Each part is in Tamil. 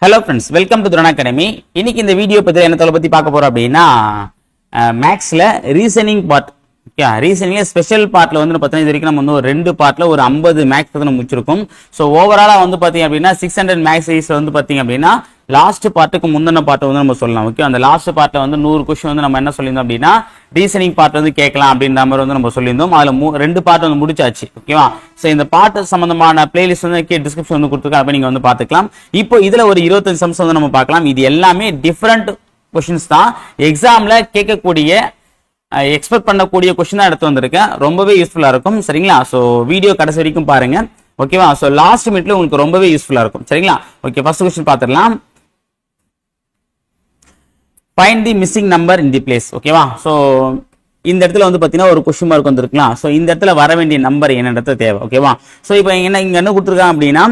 Hello friends, welcome to Drona Academy. இன்னைக்கு இந்த வீடியோ பத்தி என்ன தலை பத்தி பார்க்க போறோம் அப்படின்னா மேக்ஸ்ல ரீசனிங் பார்ட். ஓகே, ரீசனிங்ல ஸ்பெஷல் பார்ட்ல வந்து பார்த்தீங்கன்னா இது வரைக்கும் நம்ம வந்து ஒரு ரெண்டு பார்ட்ல ஒரு 50 மேக்ஸ் வந்து முடிச்சிருக்கோம். ஸோ ஓவராலா வந்து பாத்தீங்க அப்படின்னா 600 மேக்ஸ் சீரிஸ்ல வந்து பாத்தீங்க அப்படின்னா லாஸ்ட் பார்ட்டுக்கு முந்தின பார்ட் வந்து நம்ம சொல்லலாம். ஓகே, அந்த லாஸ்ட் பார்ட்ல வந்து 100 கொஸ்டின் வந்து நம்ம என்ன சொல்லியிருந்தோம் அப்படின்னா ரீசனிங் பார்ட் வந்து கேட்கலாம் அப்படின்ற மாதிரி வந்து நம்ம சொல்லியிருந்தோம். அதுல ரெண்டு பார்ட் வந்து முடிச்சாச்சு. ஓகேவா? ஸோ இந்த பார்ட் சம்பந்தமான பிளேலிஸ்ட் வந்து டிஸ்கிரிப்ஷன் வந்து கொடுத்துருக்கேன், அப்ப நீங்க வந்து பாத்துக்கலாம். இப்போ இதுல ஒரு 25 சம்ஸ் வந்து நம்ம பார்க்கலாம். இது எல்லாமே டிஃபரெண்ட் கொஸ்டின்ஸ் தான். எக்ஸாம்ல கேட்கக்கூடிய எக்ஸ்பெக்ட் பண்ணக்கூடிய கொஸ்டின் தான் எடுத்து வந்திருக்கேன். ரொம்பவே யூஸ்ஃபுல்லா இருக்கும். சரிங்களா? ஸோ வீடியோ கடைசி வரைக்கும் பாருங்க. ஓகேவா? ஸோ லாஸ்ட் மினிட்ல உங்களுக்கு ரொம்பவே யூஸ்ஃபுல்லா இருக்கும். சரிங்களா? ஓகே, ஃபர்ஸ்ட் கொஸ்டின் பார்த்துடலாம். Find the missing number in the place. ஓகேவா? ஸோ இந்த இடத்துல வந்து பார்த்தீங்கன்னா ஒரு கொஸ்டின் மார்க் வந்துருக்கலாம். ஸோ இந்த இடத்துல வர வேண்டிய நம்பர் என்னன்றது தேவை. ஓகேவா? ஸோ இப்போ இங்க என்ன கொடுத்துருக்காங்க அப்படின்னா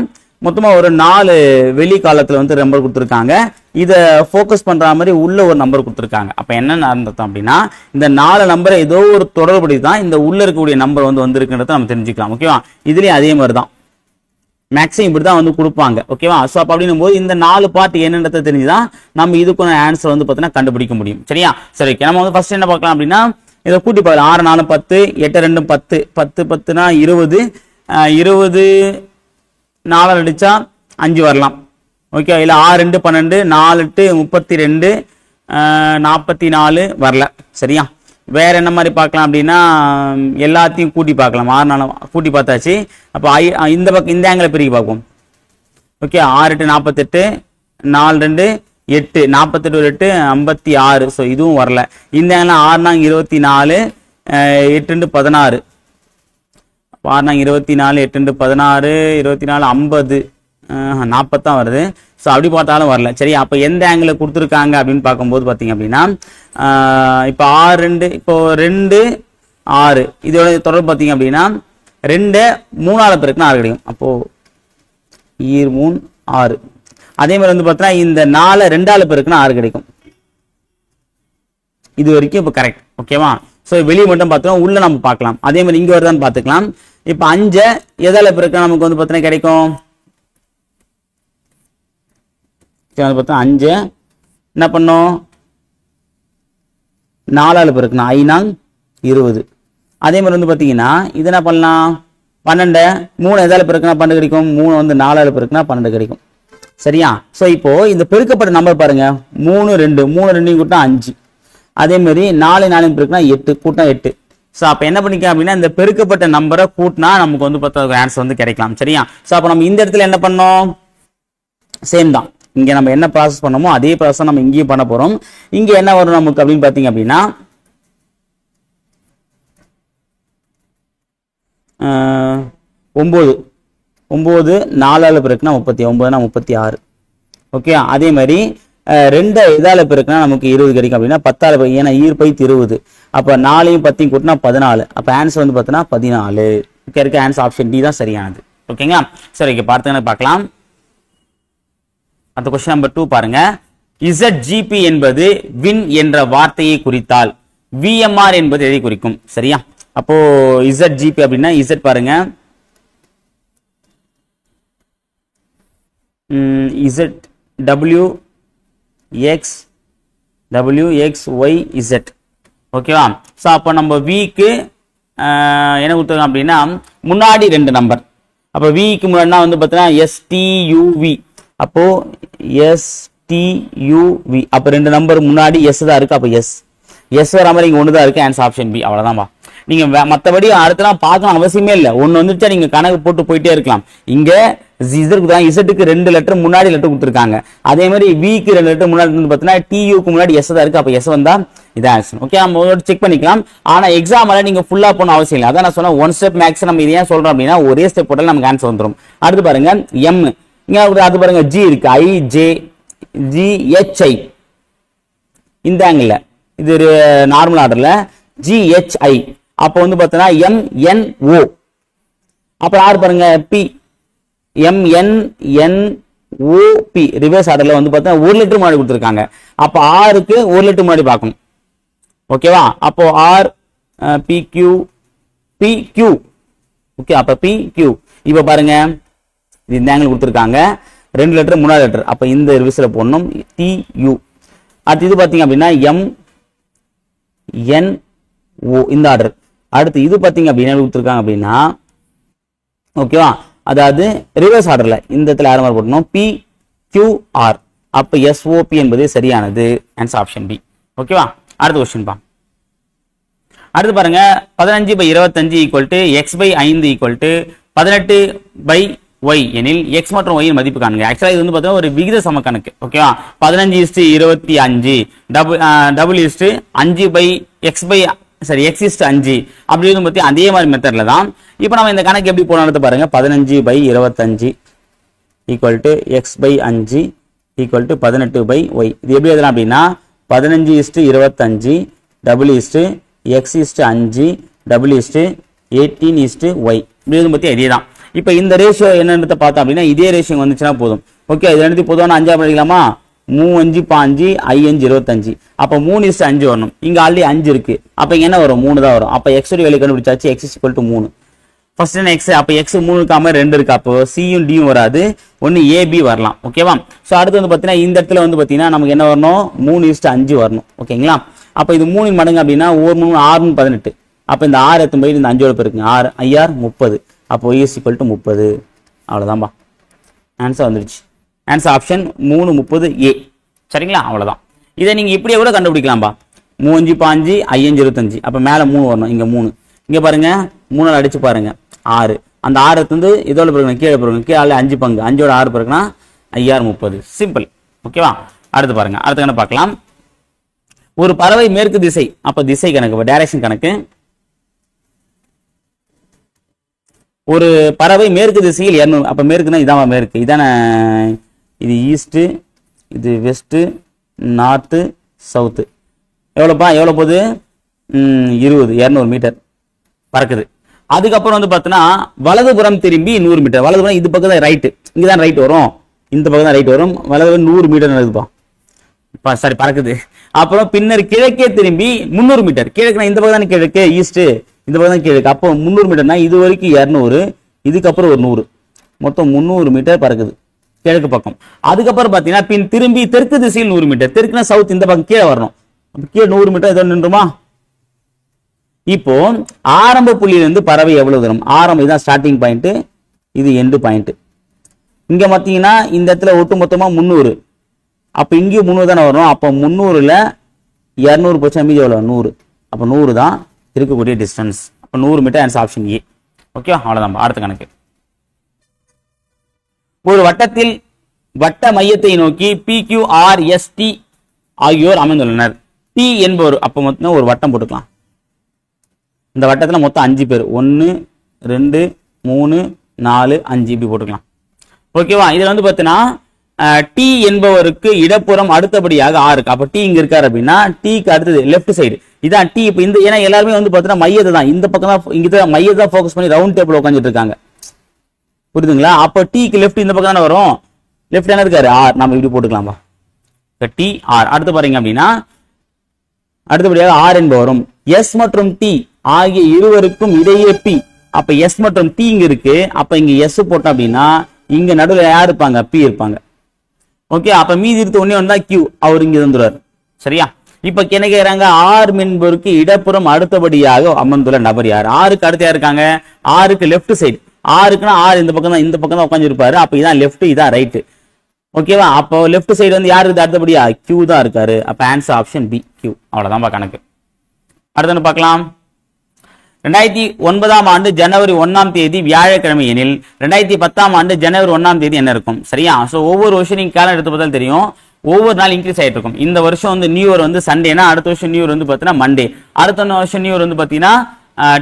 மொத்தமா ஒரு 4 வெளி காலத்துல வந்து நம்பர் கொடுத்துருக்காங்க. இதை ஃபோக்கஸ் பண்ற மாதிரி உள்ள ஒரு நம்பர் கொடுத்துருக்காங்க. அப்ப என்ன நடந்தது அப்படின்னா இந்த 4 நம்பரை ஏதோ ஒரு தொடர்புடி தான் இந்த உள்ள இருக்கக்கூடிய நம்பர் வந்து வந்திருக்குன்றத நம்ம தெரிஞ்சுக்கலாம். ஓகேவா? இதுலயும் அதே மாதிரி தான் மேக்ஸிமம் இப்படிதான் வந்து கொடுப்பாங்க. ஓகேவா? ஸோ அப்ப அப்படின்னும் போது இந்த 4 பார்ட் என்னன்றதை தெரிஞ்சுதான் நம்ம இதுக்கான ஆன்சர் வந்து பார்த்தீங்கன்னா கண்டுபிடிக்க முடியும். சரியா? சரி, நம்ம வந்து ஃபர்ஸ்ட் என்ன பார்க்கலாம் அப்படின்னா இதை கூட்டி பார்க்கலாம். 6 4 10, 8 2 10, 10 10னா 20, 20 4 அடிச்சா 5 வரலாம். ஓகே, இல்ல 6 2 12, 4 8 32, 44 வரல. சரியா? வேற என்ன மாதிரி பார்க்கலாம் அப்படின்னா எல்லாத்தையும் கூட்டி பார்க்கலாம். 6 4 கூட்டி பார்த்தாச்சு. அப்போ இந்த பக்கம் இந்த ஆங்கில பிரிக்க பார்ப்போம். ஓகே, 6 8 48, 4 2 8, 48 ஒரு 8 56. ஸோ இதுவும் வரல. இந்த ஆங்கில 6 4 24, 8 2 16, 6 4 24, 8 2 16, 24 50, 40 தான் வருது. ஸோ அப்படி பார்த்தாலும் வரல. சரி, அப்போ எந்த ஆங்கிள் கொடுத்துருக்காங்க அப்படின்னு பார்க்கும்போது பார்த்தீங்க அப்படின்னா இப்போ 6 2 இப்போ 2 6 இதோட தொடர்பு பார்த்தீங்க அப்படின்னா 2 3 பெருக்குன்னா 6 கிடைக்கும். அப்போ 3 6. அதே மாதிரி வந்து பார்த்தீங்கன்னா இந்த 4 2 பெருக்குன்னா 6 கிடைக்கும். இது வரைக்கும் இப்போ கரெக்ட். ஓகேவா? ஸோ வெளியே மட்டும் பார்த்தோம், உள்ள நம்ம பார்க்கலாம். அதே மாதிரி இங்க வருதான்னு பார்த்துக்கலாம். இப்போ 5 எதால பெருக்க நமக்கு வந்து பார்த்தீங்கன்னா கிடைக்கும். 5 என்ன பண்ணும் 4 பெருக்கணும் 5 20. அதே மாதிரி வந்து பார்த்தீங்கன்னா இது என்ன பண்ணலாம் 12 3 எதால பெருக்கினா 12 கிடைக்கும். 3 வந்து 4 பெருக்கினா 12 கிடைக்கும். சரியா? ஸோ இப்போ இந்த பெருக்கப்பட்ட நம்பர் பாருங்க 3 2 3 2 கூட்டினா 5. அதே மாதிரி 4 4 பெருக்கினா 8 கூட்டினா 8. ஸோ அப்போ என்ன பண்ணிக்கலாம் அப்படின்னா இந்த பெருக்கப்பட்ட நம்பரை கூட்டினா நமக்கு வந்து பார்த்தா ஆன்சர் வந்து கிடைக்கலாம். சரியா? ஸோ அப்போ நம்ம இந்த இடத்துல என்ன பண்ணோம் சேம் தான். இங்க நம்ம என்ன ப்ராசஸ் பண்ணோமோ அதே ப்ராசஸ் நம்ம இங்கேயும் பண்ண போறோம். இங்க என்ன வரும் நமக்கு அப்படின்னு பாத்தீங்க அப்படின்னா 9 9 4 பெருக்குனா 39னா 36. ஓகே, அதே மாதிரி 2 எதால பெருக்குனா நமக்கு 20 கிடைக்கும் அப்படின்னா 10 ஏன்னா ஈர்ப்பை 20. அப்ப 4 10 கூட்டினா 14. அப்ப ஆன்சர் வந்து பார்த்தீங்கன்னா 14. ஓகே, இருக்க ஆன்சர் ஆப்ஷன் டி தான் சரியானது. ஓகேங்களா? சரி, ஓகே, பார்க்கலாம். அந்த கொஸ்டின் நம்பர் 2 பாருங்க. ZGP என்பது வின் என்ற வார்த்தையை குறித்தால் VMR என்பது எதை குறிக்கும்? சரியா? அப்போ ZGP அப்படின்னா Z பாருங்க Z W X Y Z. ஓகேவா? ஸோ அப்போ நம்ம விக்கு என்ன கொடுத்துருக்கோம் அப்படின்னா முன்னாடி 2 நம்பர். அப்போ விக்கு முன்னாடினா வந்து பார்த்தீங்கன்னா STUV. அப்போ STUV. அப்போ 2 நம்பர் முன்னாடி S தான் இருக்கு. அப்போ S வர மாதிரி இங்க 1 தான் இருக்கு. Answer option B. அவ்வளவுதான்பா. நீங்க மற்றபடி அடுத்தலாம் பார்க்கலாம் அவசியமே இல்லை. ஒன்னு வந்துச்சா நீங்க கணக்கு போட்டு போயிட்டே இருக்கலாம். இங்க இசட்டுக்கு 2 லெட்டர் முன்னாடி லெட்டர் கொடுத்துருக்காங்க. அதே மாதிரி விக்கு 2 லெட்டர் முன்னாடி வந்து பார்த்தீங்கன்னா TUக்கு முன்னாடி S தான் இருக்கு. அப்போ S வந்தா இது ஆன்சர். ஓகே, நம்ம செக் பண்ணிக்கலாம். ஆனா எக்ஸாம்ல நீங்க ஃபுல்லா போன அவசியம் இல்லை. அதான் நான் சொன்னேன் 1 ஸ்டெப் மேக்ஸ். நம்ம இதை ஏன் சொல்றோம் அப்படின்னா ஒரே ஸ்டெப் போட்டாலும் நமக்கு ஆன்சர் வந்துடும். அடுத்து பாருங்க M. இங்க அது பாருங்க G இருக்கு. IJGHI. இந்த ஆங்கிள் இது நார்மல் ஆர்டர்ல GHI. அப்போ வந்து பார்த்தீங்கன்னா MNO. அப்புறம் ஆறு பாருங்க P MNNOP. ரிவர்ஸ் ஆர்டர்ல வந்து பார்த்தீங்கன்னா 1 லிட்டர் முன்னாடி கொடுத்துருக்காங்க. அப்போ ஆறுக்கு 1 லிட்டர் முன்னாடி பார்க்கணும். ஓகேவா? அப்போ R PQ. ஓகே, அப்ப PQ. இப்ப பாருங்க இந்த ஆங்கிள் கொடுத்துருக்காங்க. 2 லெட்டர் 3வது லெட்டர், அப்ப இந்த ரிவிஸ்ல போடணும் TU. அடுத்து இது பாத்தீங்க அப்படின்னா MNO இந்த ஆர்டர். அடுத்து இது பாத்தீங்க அப்படின்னா கொடுத்துருக்காங்க அப்படின்னா ஓகேவா, அதாவது ரிவர்ஸ் ஆர்டர்ல இந்த இடத்துல ஆரம்பம் போடணும் PQR. அப்ப SOP என்பது சரியானது. Answer option B. ஓகேவா. அடுத்த क्वेश्चन பா. அடுத்து பாருங்க 15/25 = x/5 = 18/y எனில் x மற்றும் y இன் மதிப்பு காணுங்க. ஆக்சுவலா இது வந்து பார்த்தீங்கன்னா ஒரு விகித சம கணக்கு. ஓகேவா. 15:25 டபுள் இஸ்டு 5/x/5 அப்படி இருக்கும் பத்தி அதே மாதிரி மெத்தட்ல தான் இப்போ நம்ம இந்த கணக்கு எப்படி போடணும்னு பாருங்க. 15/25 = x/5 = 18/y. இது எப்படி எழுதலாம் அப்படின்னா 15:25 double is to x/5 double is to 18/y. இப்படி எழுதும் பத்தி அதே தான். இப்போ இந்த ரேஷியோ என்னன்றத பார்த்தோம் அப்படின்னா இதே ரேஷியோ வந்துச்சுன்னா போதும். ஓகே, இது ரெண்டு பொதுவான 5 பண்ணிக்கலாமா? 3 5 5 25. அப்ப 3:5 வரணும். இங்க ஆல்ரெடி 5 இருக்கு. அப்ப இங்க என்ன வரும்? 3 தான் வரும். அப்ப x உடைய வேல்யூ கண்டுபிடிச்சாச்சு. x = 3. ஃபர்ஸ்ட் என்ன x? அப்ப x 3 இருக்காம 2 இருக்கு. அப்போ c யும் d யும் வராது. ஒன்னு a b வரலாம். ஓகேவா. சோ அடுத்து வந்து பாத்தீங்கன்னா இந்த இடத்துல வந்து பாத்தீங்கன்னா நமக்கு என்ன வரணும்? 3:5 வரணும். ஓகேங்களா. அப்ப இது 3 இன் மடங்கு அப்படின்னா 1 3 6 18. அப்ப இந்த 6 எத்தனை போய் இந்த 5 ஓட பெருக்குங்க. 6 5 30. அப்போ y = 30. அவ்வளவுதான்பா. ஆன்சர் வந்துருச்சு. Answer option 3 30 A. சரிங்களா. அவ்வளவுதான். இதை நீங்க இப்படியே கூட கண்டுபிடிக்கலாம்பா. 3 5 5 25. அப்ப மேல 3 வரணும். இங்க 3. இங்க பாருங்க 3 அடிச்சு பாருங்க 6. அந்த 6 வந்து இதோட பெருக்கணும். கீழே பெருக்கணும். கீழே 5 பங்கு. 5 ஓட 6 பெருக்குனா 5 30. சிம்பிள். ஓகேவா. அடுத்து பாருங்க. அடுத்து கணக்கு பார்க்கலாம். ஒரு பறவை மேற்கு திசை. அப்ப திசை கணக்கு, டைரக்ஷன் கணக்கு. ஒரு பறவை மேற்கு திசையில் 200. அப்ப மேற்குனா இதான் மேற்கு. இதான இது ஈஸ்ட், இது வெஸ்ட், நார்த், சவுத். எவ்வளவுப்பா? எவ்வளவு போகுது? 20 200 மீட்டர் பறக்குது. அதுக்கப்புறம் வந்து பார்த்தீங்கன்னா வலதுபுறம் திரும்பி 100 மீட்டர். வலதுபுறம் இது பக்கம் தான் ரைட்டு. இங்கதான் ரைட் வரும். இந்த பக்கம் தான் ரைட் வரும். வலதுபுறம் 100 மீட்டர் நடக்குதுப்பா. சாரி பறக்குது. அப்புறம் பின்னர் கிழக்கே திரும்பி 300 மீட்டர். கிழக்குனா இந்த பக்கம் தான் கிழக்கு, ஈஸ்ட் இந்த பக்கம் தான் கிழக்கு. அப்போ 300 மீட்டர்னா இது வரைக்கும் 200, இதுக்கப்புறம் ஒரு 100, மொத்தம் 300 மீட்டர் பறக்குது கிழக்கு பக்கம். அதுக்கப்புறம் பாத்தீங்கன்னா பின் திரும்பி தெற்கு திசையில் 100 மீட்டர். தெற்குனா சவுத், இந்த பக்கம் கீழே வரணும். கீழே 100 மீட்டர் இதோ நின்றுமா. இப்போ ஆரம்ப புள்ளியிலிருந்து பறவை எவ்வளவு தூரம்? ஆரம்பம் இதான் ஸ்டார்டிங் பாயிண்ட், இது எண்டு பாயிண்ட். இங்க பாத்தீங்கன்னா இந்த இடத்துல ஒட்டு மொத்தமா 300. அப்ப இங்கேயும் 300 தானே வரும். அப்ப 300ல 200 போச்சு, மீதி எவ்வளவு? 100. அப்ப 100 தான் இருக்கக்கூடிய டிஸ்டன்ஸ். அப்ப 100 metre. Answer option A. Okay, அவ்வளவுதான். அடுத்த கணக்கு. ஒரு வட்டத்தில் வட்ட மையத்தை நோக்கி PQRST ஆகியோர் அமைந்துள்ளனர். T என்பவர் அப்ப மொத்தம் ஒரு வட்டம் போட்டுக்கலாம். இந்த வட்டத்துல மொத்தம் 5 பேர். 1 2 3 4 5 இப்படி போட்டுக்கலாம். ஓகேவா. இதுல வந்து பாத்தீங்கன்னா T என்பவருக்கு இடப்புறம் அடுத்தபடியாக R இருக்கு. அப்ப T இங்க இருக்காரு அப்படின்னா Tக்கு அடுத்தது லெஃப்ட் சைடு இதான் T. இப்ப இந்த ஏன்னா எல்லாருமே வந்து பாத்தீங்கன்னா மையத்தை தான் இந்த பக்கம் தான், இங்க மையத்தை தான் ஃபோக்கஸ் பண்ணி ரவுண்ட் டேபிள் உட்காந்துட்டு இருக்காங்க. புரியுதுங்களா. அப்ப Tக்கு லெஃப்ட் இந்த பக்கம் தானே வரும். லெஃப்ட் என்ன இருக்காரு? R. நம்ம இப்படி போட்டுக்கலாம்பா. T R. அடுத்து பாருங்க அப்படின்னா அடுத்தபடியாக R என்பவரும் S மற்றும் T ஆகிய இருவருக்கும் இடையே P. அப்ப S மற்றும் T இங்க இருக்கு. அப்ப இங்க S போட்டோம் அப்படின்னா இங்க நடுவில் யார் இருப்பாங்க? P இருப்பாங்க. ஓகே. அப்ப மீதி இருக்க ஒண்ணே ஒன்று தான் Q. அவர் இங்க வந்துருவார். சரியா. இப்ப என்ன கேக்குறாங்க? R என்பவருக்கு இடப்புறம் அடுத்தபடியாக அமர்ந்துள்ள நபர் யார்? ஆருக்கு அடுத்து யார் இருக்காங்க? ஆருக்கு லெஃப்ட் சைடு. ஆருக்குன்னா ஆர் இந்த பக்கம் தான் உட்கார்ந்து இருப்பாரு. அப்ப இதான் லெஃப்ட், இதான் ரைட். ஓகேவா. அப்போ லெஃப்ட் சைடு வந்து யாருக்கு அடுத்தபடியா? Q தான் இருக்காரு. அப்ப ஆன்சர் ஆப்ஷன் பி Q. அவ்வளவுதான் கணக்கு. அடுத்து பார்க்கலாம். 2009ஆம் ஆண்டு ஜனவரி 1ஆம் தேதி வியாழக்கிழமை எனில் 2010ஆம் ஆண்டு ஜனவரி 1ஆம் தேதி என்ன இருக்கும்? சரியா. சோ ஒவ்வொரு வருஷம் நீங்க கேலண்டர் எடுத்து பார்த்தாலும் தெரியும், ஒவ்வொரு நாள் இன்க்ரீஸ் ஆயிட்டு இருக்கும். இந்த வருஷம் வந்து நியூ இயர் வந்து சண்டேனா அடுத்த வருஷம் நியூ இயர் வந்து பாத்தீங்கன்னா மண்டே, அடுத்த வருஷம் நியூ இயர் வந்து பாத்தீங்கன்னா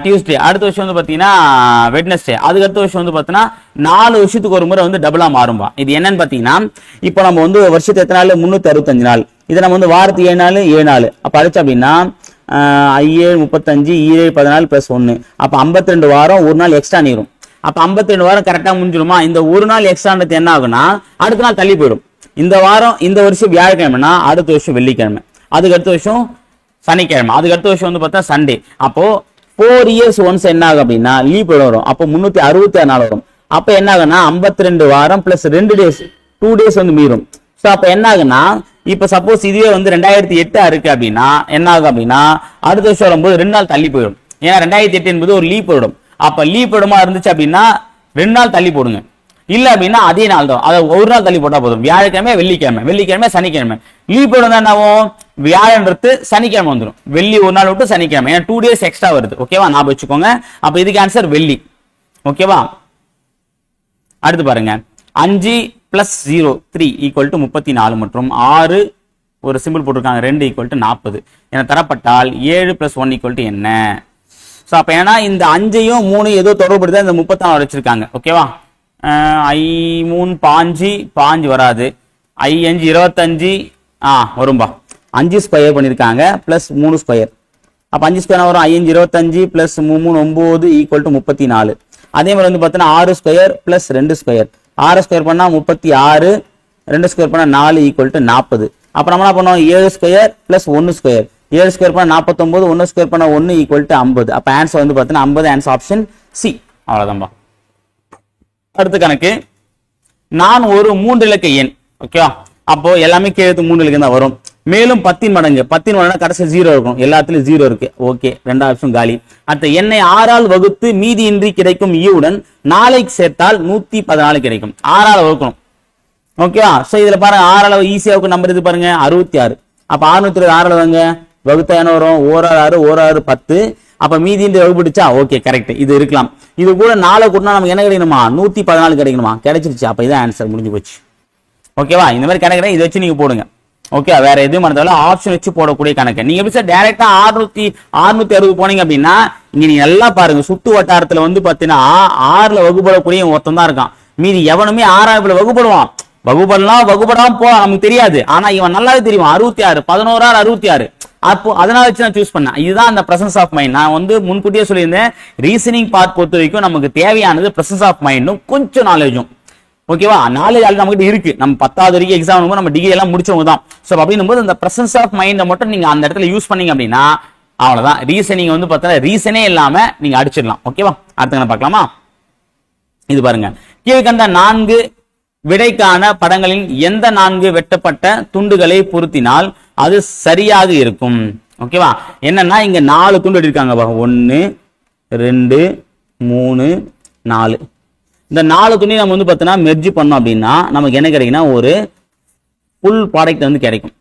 டியூஸ்டே, அடுத்த வருஷம் வந்து பாத்தீங்கன்னா வெட்னஸ்டே, அதுக்கு அடுத்த வருஷம் வந்து பாத்தீங்கன்னா 4 வருஷத்துக்கு ஒரு முறை வந்து டபுளா மாறும்பா. இது என்னன்னு பாத்தீங்கன்னா இப்போ நம்ம வந்து வருஷத்துக்கு எத்தனை நாள்? 365 நாள். இதை நம்ம வந்து வாரத்துக்கு 7 நாள் 7 நாள். அப்ப அடிச்சா அப்படின்னா 7 35 7 14 + 1. அப்ப 52 வாரம், ஒரு நாள் எக்ஸ்ட்ரா நீரும். அப்ப 52 வாரம் கரெக்டா முடிஞ்சிருமா? இந்த ஒரு நாள் எக்ஸ்ட்ரான்றது என்ன ஆகுனா அடுத்த நாள் தள்ளி போயிடும். இந்த வாரம் இந்த வருஷம் வியாழக்கிழமைனா அடுத்த வருஷம் வெள்ளிக்கிழமை, அதுக்கு அடுத்த வருஷம் சனிக்கிழமை, அதுக்கு அடுத்த வருஷம் வந்து பார்த்தா சண்டே. அப்போ 4 இயர்ஸ் ஒன்ஸ் என்ன ஆகும் அப்படின்னா லீப் வரும். அப்போ 366 நாள் வரும். அப்ப என்ன ஆகுனா 52 வாரம் பிளஸ் 2 டேஸ் 2 days வந்து மீறும். ஸோ அப்போ என்ன ஆகுன்னா இப்போ சப்போஸ் இதுவே வந்து 2008 இருக்கு அப்படின்னா என்ன ஆகும் அப்படின்னா அடுத்த வருஷம் வரும்போது 2 நாள் தள்ளி போயிடும். ஏன்னா 2008 என்பது ஒரு லீப் வருடம். அப்ப லீப் வருடமா இருந்துச்சு அப்படின்னா 2 நாள் தள்ளி போடுங்க. இல்ல அப்படின்னா அதே நாள் தான், அதை ஒரு நாள் தள்ளி போட்டா போதும். வியாழக்கிழமை வெள்ளிக்கிழமை சனிக்கிழமை. லீப் வருடம் தான் என்னாகும், வியாழன்றது சனிக்கிழமை வந்துடும். வெள்ளி ஒரு நாள் விட்டு சனிக்கிழமை, ஏன்னா 2 days எக்ஸ்ட்ரா வருது. ஓகேவா, ஞாபகம் வச்சுக்கோங்க. அப்ப இதுக்கு ஆன்சர் வெள்ளி. ஓகேவா, அடுத்து பாருங்க 5 + 0 3 = 34 மற்றும் 6 ஒரு சிம்பிள் போட்டிருக்காங்க 2 = 40 என தரப்பட்டால் 7 + 1 = என்ன? ஸோ அப்போ ஏன்னா இந்த 5ஐயும் 3 ஏதோ தொடர்புடுத்த இந்த 34 வச்சிருக்காங்க. ஓகேவா, I3 5 வராது, I5 25 வரும்பா. 5 ஸ்கொயர் பண்ணியிருக்காங்க ப்ளஸ் 3 ஸ்கொயர். அப்போ 5 ஸ்கொயர் வரும், I5 25 ப்ளஸ் 3 9 = 34. அதே மாதிரி வந்து பார்த்தீங்கன்னா 6 ஸ்கொயர் ப்ளஸ் 2 ஸ்கொயர். 6 ஸ்கொயர் பண்ணால் 36, 2 ஸ்கொயர் பண்ணால் 4 = 40. அப்போ நம்ம என்ன பண்ணோம், 7 ஸ்கொயர் ப்ளஸ் 1 ஸ்கொயர். 7 ஸ்கொயர் பண்ணால் 49, 1 ஸ்கொயர் பண்ணால் 1 = 50. அப்போ ஆன்சர் வந்து பார்த்தீங்கன்னா 50, ஆன்சர் ஆப்ஷன் சி. அவ்வளோதான்பா. அடுத்த கணக்கு, நான் ஒரு 3 இலக்க எண். ஓகேவா, அப்போ எல்லாமே கேள்வி 3 இலக்கம் தான் வரும். மேலும் 10 மடங்கு கடைசி 0 இருக்கும், எல்லாத்துலயும் 0 இருக்கு. ஓகே, 2வது ஆப்ஷன் காலி. அடுத்த எண்ணை 6 ஆல் வகுத்து மீதியின்றி கிடைக்கும் ஈவுடன் 4 சேர்த்தால் 114 கிடைக்கும். 6 ஆல் வகுக்கணும். ஓகேவா, சோ இதுல பாருங்க 6 அளவு ஈஸியா நம்பர் இது பாருங்க 66. அப்ப 620 6 அளவுங்க வகுத்தா என்ன வரும், 1 6 1 6 10. அப்ப மீதியின்றி வகுப்பிடுச்சா, ஓகே கரெக்ட், இது இருக்கலாம். இது கூட 4 கூட்டினா நமக்கு என்ன கிடைக்கணுமா, 114 கிடைக்கணுமா, கிடைச்சிருச்சு. அப்ப இதான் ஆன்சர், முடிஞ்சு போச்சு. ஓகேவா, இந்த மாதிரி கணக்கு இதை வச்சு நீங்க போடுங்க. ஓகே, வேற எதுவும் மறந்தால ஆப்ஷன் வச்சு போடக்கூடிய கணக்கு. நீங்க எப்படி சார் டைரக்டா 660 போனீங்க அப்படின்னா இங்க நீங்க நல்லா பாருங்க, சுத்து வட்டாரத்துல வந்து பாத்தீங்கன்னா 6ல வகுப்படக்கூடிய ஒருத்தன் தான் இருக்கான். மீதி எவனுமே 6ஆம் வகுப்படுவான், வகுப்படாம போலாம், நமக்கு தெரியாது. ஆனா இவன் நல்லாவே தெரியும், 66 11 66. அப்போ அதனால வச்சு நான் சூஸ் பண்ணேன். இதுதான் அந்த பிரசன்ஸ் ஆஃப் மைண்ட். நான் வந்து முன்கூட்டியே சொல்லியிருந்தேன், ரீசனிங் பார்ட் பொறுத்த வரைக்கும் நமக்கு தேவையானது பிரசன்ஸ் ஆஃப் மைண்டும் கொஞ்சம் நாலேஜும். ஓகேவா, நாலேஜ் ஆல்ரெடி நம்மகிட்ட இருக்கு. நம்ம 10வது வரைக்கும் எக்ஸாம் நம்ம டிகிரி எல்லாம் முடிச்சவங்க தான். ஸோ அப்படின்னும் போது அந்த பிரசன்ஸ் ஆஃப் மைண்டை மட்டும் நீங்க அந்த இடத்துல யூஸ் பண்ணீங்க அப்படின்னா அவ்வளவுதான். ரீசனிங் வந்து பார்த்தா ரீசனே இல்லாம நீங்க அடிச்சிடலாம். ஓகேவா, அடுத்த பார்க்கலாமா. இது பாருங்க, கீழ்கண்ட 4 விடைக்கான படங்களின் எந்த 4 வெட்டப்பட்ட துண்டுகளை பொருத்தினால் அது சரியாக இருக்கும். ஓகேவா, என்னன்னா இங்க 4 துண்டு எடுத்திருக்காங்க. 1 2 3 4. இந்த 4 துணி நம்ம வந்து பார்த்தோன்னா மெர்ஜ் பண்ணோம் அப்படின்னா நமக்கு என்ன கிடைக்குன்னா ஒரு ஃபுல் ப்ராடக்ட் வந்து கிடைக்கும்.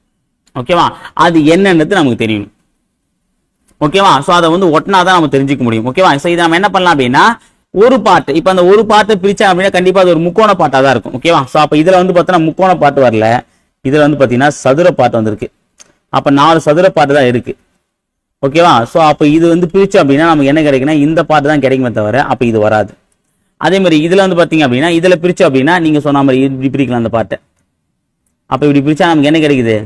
ஓகேவா, அது என்னன்றது நமக்கு தெரியும். ஓகேவா, ஸோ அதை வந்து ஒட்டினாதான் நம்ம தெரிஞ்சுக்க முடியும். ஓகேவா, ஸோ இதை நம்ம என்ன பண்ணலாம் அப்படின்னா ஒரு பாட்டு, இப்போ அந்த ஒரு பாட்டை பிரிச்சா அப்படின்னா கண்டிப்பா அது ஒரு முக்கோண பாட்டா தான் இருக்கும். ஓகேவா, ஸோ அப்போ இதுல வந்து பார்த்தோன்னா முக்கோண பாட்டு வரல, இதுல வந்து பார்த்தீங்கன்னா சதுர பாட்டு வந்திருக்கு. அப்போ 4 சதுர பாட்டு தான் இருக்கு. ஓகேவா, ஸோ அப்போ இது வந்து பிரிச்சோம் அப்படின்னா நமக்கு என்ன கிடைக்குன்னா இந்த பாட்டு தான் கிடைக்குமே தவிர அப்போ இது வராது. அதே மாதிரி இதுல வந்து பாத்தீங்க அப்படின்னா இதுல பிரிச்சோம் அப்படின்னா நீங்க சொன்ன மாதிரி இப்படி பிரிக்கலாம் அந்த பாட்டை. அப்ப இப்படி பிரிச்சா நமக்கு என்ன கிடைக்குது,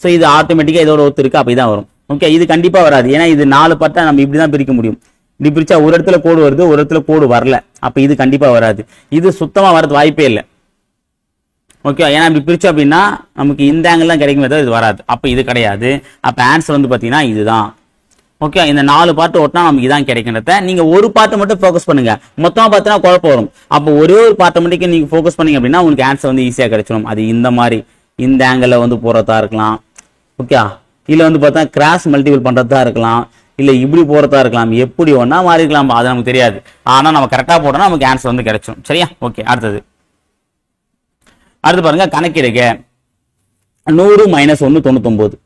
சோ இது ஆட்டோமேட்டிக்கா இதோட ஒத்து இருக்கு, அப்ப இதான் வரும். ஓகே, இது கண்டிப்பா வராது. ஏன்னா இது 4 பாட்டை நம்ம இப்படிதான் பிரிக்க முடியும். இப்படி பிரிச்சா ஒரு இடத்துல கோடு வருது, ஒரு இடத்துல கோடு வரல. அப்ப இது கண்டிப்பா வராது. இது சுத்தமா வரது வாய்ப்பே இல்லை. ஓகே, ஏன்னா இப்படி பிரிச்சோம் அப்படின்னா நமக்கு இந்த ஆங்கிள் தான் கிடைக்குமே தவிர இது வராது. அப்ப இது கிடையாது. அப்ப ஆன்சர் வந்து பாத்தீங்கன்னா இதுதான். ஓகே, இந்த 4 பாட்டு ஓட்டினா நமக்கு இதான் கிடைக்கின்றத. நீங்க ஒரு பாட்டை மட்டும் ஃபோக்கஸ் பண்ணுங்க, மொத்தமா பார்த்தீங்கன்னா குழப்பம் வரும். அப்போ ஒரே ஒரு பாட்டை மட்டும் நீங்க ஃபோக்கஸ் பண்ணீங்க அப்படின்னா உங்களுக்கு ஆன்சர் வந்து ஈஸியா கிடைச்சிடும். அது இந்த மாதிரி இந்த ஆங்கிள் வந்து போறதா இருக்கலாம். ஓகே, இல்ல வந்து பார்த்தா கிராஸ் மல்டிபிள் பண்றதா இருக்கலாம், இல்ல இப்படி போறதா இருக்கலாம், எப்படி ஒன்னா மாறி இருக்கலாம், அது நமக்கு தெரியாது. ஆனா நம்ம கரெக்டா போட்டோம்னா நமக்கு ஆன்சர் வந்து கிடைச்சிடும். சரியா, ஓகே. அடுத்து பாருங்க, கணக்கிடுக 100 - 1 99.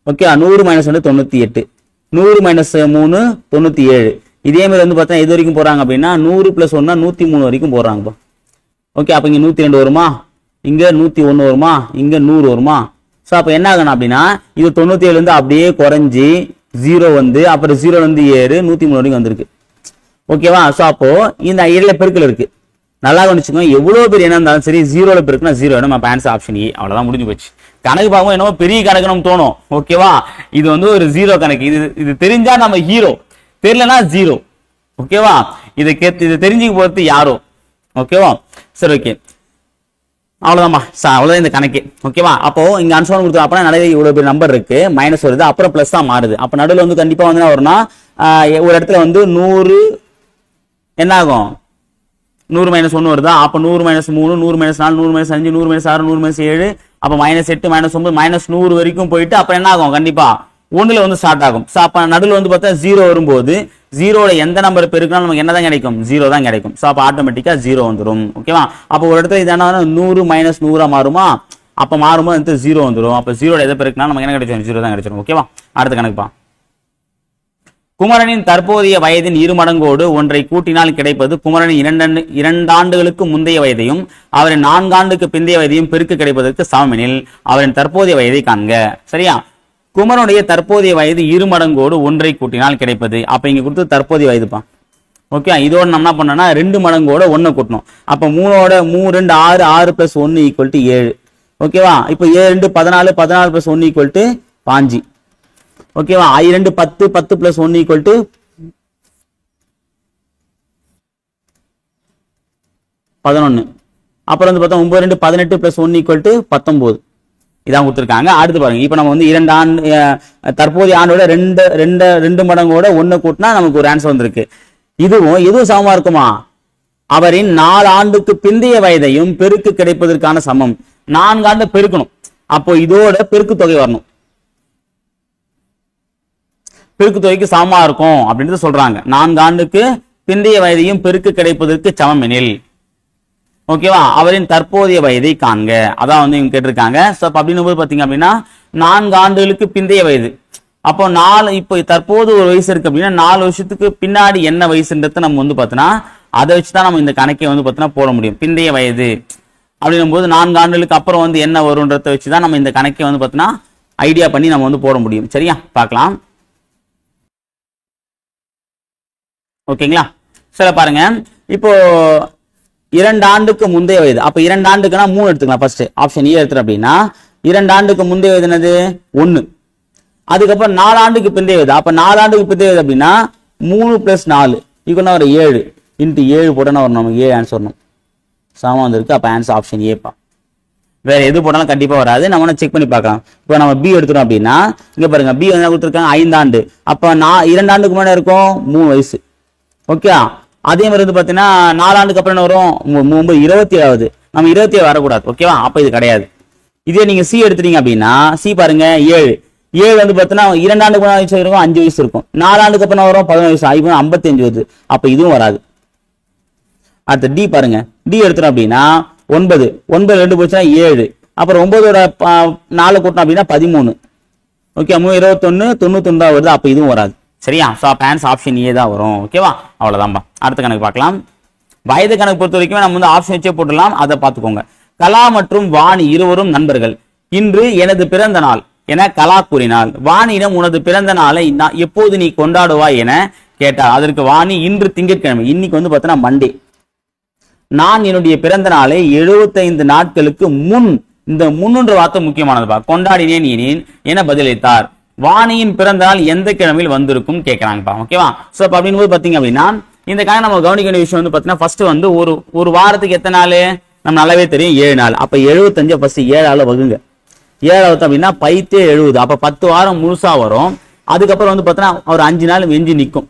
ஓகே, 100 - 1 98, 100 - 3 97. இதே மாதிரி வந்து பார்த்தா எது வரைக்கும் போறாங்க அப்படின்னா 100 + 1 103 வரைக்கும் போறாங்கப்பா. ஓகே, அப்ப இங்க 102 வருமா, இங்க 101 வருமா, இங்க 100 வருமா. ஸோ அப்போ என்ன ஆகணும் அப்படின்னா இது 97 வந்து அப்படியே குறைஞ்சி 0 வந்து அப்புறம் 0 வந்து 7 103 வரைக்கும் வந்திருக்கு. ஓகேவா, ஸோ அப்போ இந்த இடையில பெருக்கல் இருக்கு, நல்லா கவனிச்சுக்கோங்க. எவ்வளவு பேர் என்ன இருந்தாலும் சரி 0ல பெருக்குனா 0 நம்ம ஆன்சர் ஆப்ஷன் ஏ. அவ்வளவுதான், முடிஞ்சு போச்சு. கணக்கு பார்க்கும் என்னவோ பெரிய கணக்கு நமக்கு தோணும். ஓகேவா, இது வந்து ஒரு 0 கணக்கு. இது தெரிஞ்சா நம்ம ஹீரோ, தெரியலனா 0. ஓகேவா, இது தெரிஞ்சுக்க போறது யாரோ. ஓகேவா, சரி ஓகே, அவ்வளவுதான்மா, அவ்வளவுதான் இந்த கணக்கு. ஓகேவா, அப்போ இங்க ஆன்சர் கொடுத்தோம் அப்படின்னா நிறைய இவ்வளவு பேர் நம்பர் இருக்கு, மைனஸ் வருது, அப்புறம் பிளஸ் தான் மாறுது. அப்ப நடுவில் வந்து கண்டிப்பா வந்து என்ன வரும்னா ஒரு இடத்துல வந்து 100 என்ன ஆகும் 100 - 1 வருதா? அப்ப 100 - 3 100 - 4 100 - 5 100 - 6 100 - 7 அப்ப -8 -9 -100 வரைக்கும் போயிட்டு அப்ப என்ன ஆகும்? கண்டிப்பா 1ல வந்து ஸ்டார்ட் ஆகும். சோ அப்ப நடுவுல வந்து பார்த்தா 0 வரும்போது 0ல எந்த நம்பர் பெருக்கினாலும் நமக்கு என்னதான் கிடைக்கும்? 0 தான் கிடைக்கும். சோ அப்ப ஆட்டோமேட்டிக்கா 0 வந்துரும். ஓகேவா? அப்ப ஒரு இடத்துல இது என்ன 100 - 100 மாறுமா? அப்ப மாறும்போது இந்த 0 வந்துரும். அப்ப 0ல எதை பெருக்கினாலும் நமக்கு என்ன கிடைக்கும்? 0 தான் கிடைச்சிரும். ஓகேவா? அடுத்த கணக்குப்பா. குமரனின் தற்போதைய வயதின் 2 மடங்கோடு ஒன்றை கூட்டினால் கிடைப்பது குமரனின் 2 ஆண்டுகளுக்கு முந்தைய வயதையும் அவரின் 4 ஆண்டுக்கு பிந்தைய வயதையும் பெருக்க கிடைப்பதற்கு சமமெனில் அவரின் தற்போதைய வயதை காண்க. சரியா? குமரனுடைய தற்போதைய வயது 2 மடங்கோடு ஒன்றை கூட்டினால் கிடைப்பது. அப்ப இங்க கொடுத்து தற்போதைய வயதுப்பா. ஓகே, இதோட நம்ம என்ன பண்ணோம்னா 2 மடங்கோட 1 கூட்டணும். அப்ப 3ஓட 3 2 6 6 + 1 = 7. ஓகேவா? இப்போ 7 2 14 14 + 1 = 5. ஓகேவா? I2 10 10 + 1 = 11. அப்புறம் வந்து பார்த்தா 9 2 18 + 1 = 19. இதான் கொடுத்துருக்காங்க. அடுத்து பாருங்க, இப்போ நம்ம வந்து 2 ஆண்டு தற்போதைய ஆண்டோட 2 மடங்கோட 1 கூட்டினா நமக்கு ஒரு ஆன்சர் வந்திருக்கு. எதுவும் சமமா இருக்குமா? அவரின் 4 ஆண்டுக்கு பிந்தைய வயதையும் பெருக்கு கிடைப்பதற்கான சமம். 4 ஆண்டு பெருக்கணும். அப்போ இதோட பெருக்கு தொகை வரணும். பெருக்கு தொகைக்கு சமமா இருக்கும் அப்படின்னு சொல்றாங்க. 4 ஆண்டுக்கு பிந்தைய வயதையும் பெருக்கு கிடைப்பதற்கு சமம் எனில், ஓகேவா, அவரின் தற்போதைய வயதை காண்க. அதான் வந்து இவங்க கேட்டிருக்காங்க. சோ அப்படின்னு போது பாத்தீங்க அப்படின்னா 4 ஆண்டுகளுக்கு பிந்தைய வயது. அப்போ இப்போ தற்போது ஒரு வயசு இருக்கு அப்படின்னா 4 வருஷத்துக்கு பின்னாடி என்ன வயசுன்றத நம்ம வந்து பார்த்தோன்னா அதை வச்சுதான் நம்ம இந்த கணக்கை வந்து பார்த்தோன்னா போட முடியும். பிந்தைய வயது அப்படின்னும் போது 4 ஆண்டுகளுக்கு அப்புறம் வந்து என்ன வரும்ன்றத வச்சுதான் நம்ம இந்த கணக்கை வந்து பார்த்தோன்னா ஐடியா பண்ணி நம்ம வந்து போட முடியும். சரியா? பார்க்கலாம். ஓகேங்களா? சரி பாருங்க, இப்போ 2 ஆண்டுக்கு முந்தைய வயது. அப்ப 2 ஆண்டுக்குன்னா 3 எடுத்துக்கலாம். ஃபர்ஸ்ட் ஆப்ஷன் ஏ எடுத்துறோம் அப்படின்னா 2 ஆண்டுக்கு முந்தைய வயது என்னது? 1. அதுக்கப்புறம் 4 ஆண்டுக்கு பிந்தைய வயது. அப்ப 4 ஆண்டுக்கு பிந்தைய வயது அப்படின்னா 3 + 4 = ஒரு 7 × 7 போட்டோன்னா வரும். நமக்கு ஏ ஆன்சர் வரணும். சமமா வந்திருக்கு. அப்ப ஆன்சர் ஆப்ஷன் ஏப்பா. வேற எது போட்டாலும் கண்டிப்பா வராது. நம்ம செக் பண்ணி பார்க்கலாம். இப்போ நம்ம பி எடுத்துறோம் அப்படின்னா இங்க பாருங்க, பி வந்து கொடுத்துருக்காங்க 5 ஆண்டு. அப்ப 2 ஆண்டுக்கு முன்னாடி இருக்கும் 3 வயசு. ஓகே, அதே மாதிரி வந்து பாத்தீங்கன்னா 4 ஆண்டுக்கு அப்புறம் என்ன வரும்? 27வது. நம்ம 27 வரக்கூடாது. ஓகேவா? அப்ப இது கிடையாது. இதே நீங்க சி எடுத்துட்டீங்க அப்படின்னா சி பாருங்க 7 வந்து பாத்தீங்கன்னா 2 ஆண்டுக்கு முன்னாடி வயசு இருக்கும் 5 வயசு இருக்கும். 4 ஆண்டுக்கு அப்புறம் வரும் 11 வயசு. 55 வருது. அப்ப இதுவும் வராது. அடுத்து டி பாருங்க, டி எடுத்துறோம் அப்படின்னா 9 2 போச்சுன்னா 7. அப்புறம் 9ஓட 4 கூட்டணும் அப்படின்னா 13. ஓகே, 21 91 தான் வருது. அப்ப இதுவும் வராது. சரியா? சோ அப்ப ஆன்சர் ஆப்ஷன் ஏ தான் வரும். ஓகேவா? அவ்வளவுதான்பா. அடுத்த கணக்கு பார்க்கலாம். வயது கணக்கு பொறுத்த வரைக்கும் நம்ம வந்து ஆப்ஷன் வச்சே போட்டுடலாம். அதை பார்த்துக்கோங்க. கலா மற்றும் வாணி இருவரும் நண்பர்கள். இன்று எனது பிறந்த நாள் என கலா கூறினாள். வாணியிடம் உனது பிறந்த நாளை எப்போது நீ கொண்டாடுவாய் என கேட்டார். அதற்கு வாணி இன்று திங்கட்கிழமை. இன்னைக்கு வந்து பார்த்தோன்னா மண்டே. நான் என்னுடைய பிறந்த நாளை 75 நாட்களுக்கு முன், இந்த முன்னுன்ற வார்த்தை முக்கியமானதுப்பா, கொண்டாடினேன் என பதிலளித்தார். வாணியின் பிறந்த நாள் எந்த கிழமையில் வந்திருக்கும் கேட்கறாங்கப்பா. ஓகேவா? சோ அப்படின்னு போது பாத்தீங்க அப்படின்னா இந்த காரணம் நம்ம கவனிக்க வேண்டிய விஷயம் வந்து பாத்தீங்கன்னா ஃபர்ஸ்ட் வந்து ஒரு வாரத்துக்கு எத்தனை நாள் நம்ம நல்லாவே தெரியும்? 7 நாள். அப்ப 75 ஃபர்ஸ்ட் 7ஆல வகுங்க. 7 அப்படின்னா 70. அப்ப 10 வாரம் முழுசா வரும். அதுக்கப்புறம் வந்து பாத்தீங்கன்னா ஒரு 5 நாள் வெஞ்சி நிற்கும்.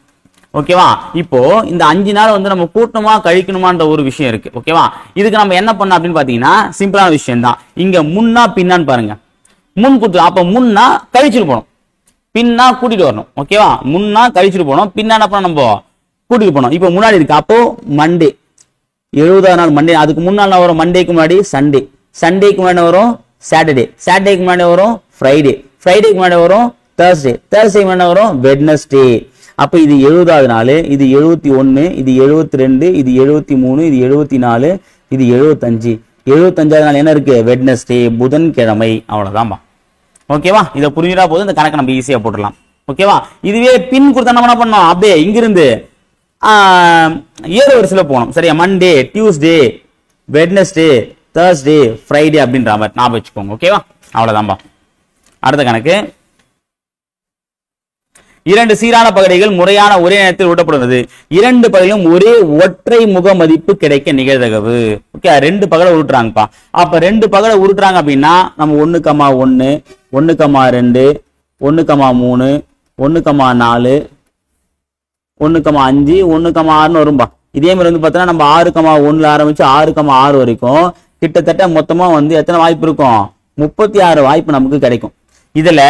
ஓகேவா? இப்போ இந்த 5 நாள் வந்து நம்ம கூட்டணுமா கழிக்கணுமான்ற ஒரு விஷயம் இருக்கு. ஓகேவா? இதுக்கு நம்ம என்ன பண்ணோம் அப்படின்னு பாத்தீங்கன்னா சிம்பிளான விஷயம் தான். இங்க முன்னா பின்னான்னு பாருங்க. முன் கூட்டு, அப்ப முன்னா கழிச்சுட்டு போனோம், பின்னா கூட்டிட்டு வரணும். ஓகேவா? முன்னா கழிச்சுட்டு போனோம், பின்னா என்ன பண்ண நம்ம கூட்டிட்டு போனோம். இப்போ முன்னாடி இருக்கு. அப்போ மண்டே 70ஆவது நாள் மண்டே. அதுக்கு முன்னாள் வரும் மண்டேக்கு முன்னாடி சண்டே, சண்டேக்கு முன்னாடி வரும் சாட்டர்டே, சாட்டர்டேக்கு முன்னாடி வரும் ஃப்ரைடே, ஃப்ரைடேக்கு முன்னாடி வரும் தேர்ஸ்டே, தேர்ஸ்டேக்கு முன்னாடி வரும் வெட்னஸ்டே. அப்ப இது 70ஆவது நாள், இது 71, இது 72, இது 73, இது 74, இது 75. 75ஆவது நாள் என்ன இருக்கு? வெட்னஸ்டே, புதன்கிழமை. அவ்வளவுதான்பா. ஓகேவா? இதை புரிஞ்சுட்டா போதும். இந்த கணக்கு நம்ம ஈஸியா போட்டுடலாம். ஓகேவா? இதுவே பின் கொடுத்தா நம்ம என்ன பண்ணோம்? அப்படியே இங்கிருந்து ஏழு வரிசையில் போகணும். சரியா? Monday, Tuesday, Wednesday, Thursday, Friday அப்படின்ற மாதிரி ஞாபகம் வச்சுக்கோங்க. ஓகேவா? அவ்வளவுதான்பா. அடுத்த கணக்கு, 2 சீரான பகடைகள் முறையான ஒரே நேரத்தில் உருட்டப்படுவது. 2 பகடையும் ஒரே ஒற்றை முக மதிப்பு கிடைக்க நிகழ்தகவு. ஓகே, 2 பகடை உருட்டுறாங்கப்பா. அப்ப 2 பகடை உருட்டுறாங்க அப்படின்னா நம்ம 1,1 1,2 1,3 1,4 1,5 1,6 வரும்பா. இதே மாதிரி வந்து பார்த்தோன்னா நம்ம 6,1 ஆரம்பிச்சு 6,6 வரைக்கும் கிட்டத்தட்ட மொத்தமா வந்து எத்தனை வாய்ப்பு இருக்கும்? 36 வாய்ப்பு நமக்கு கிடைக்கும். இதுல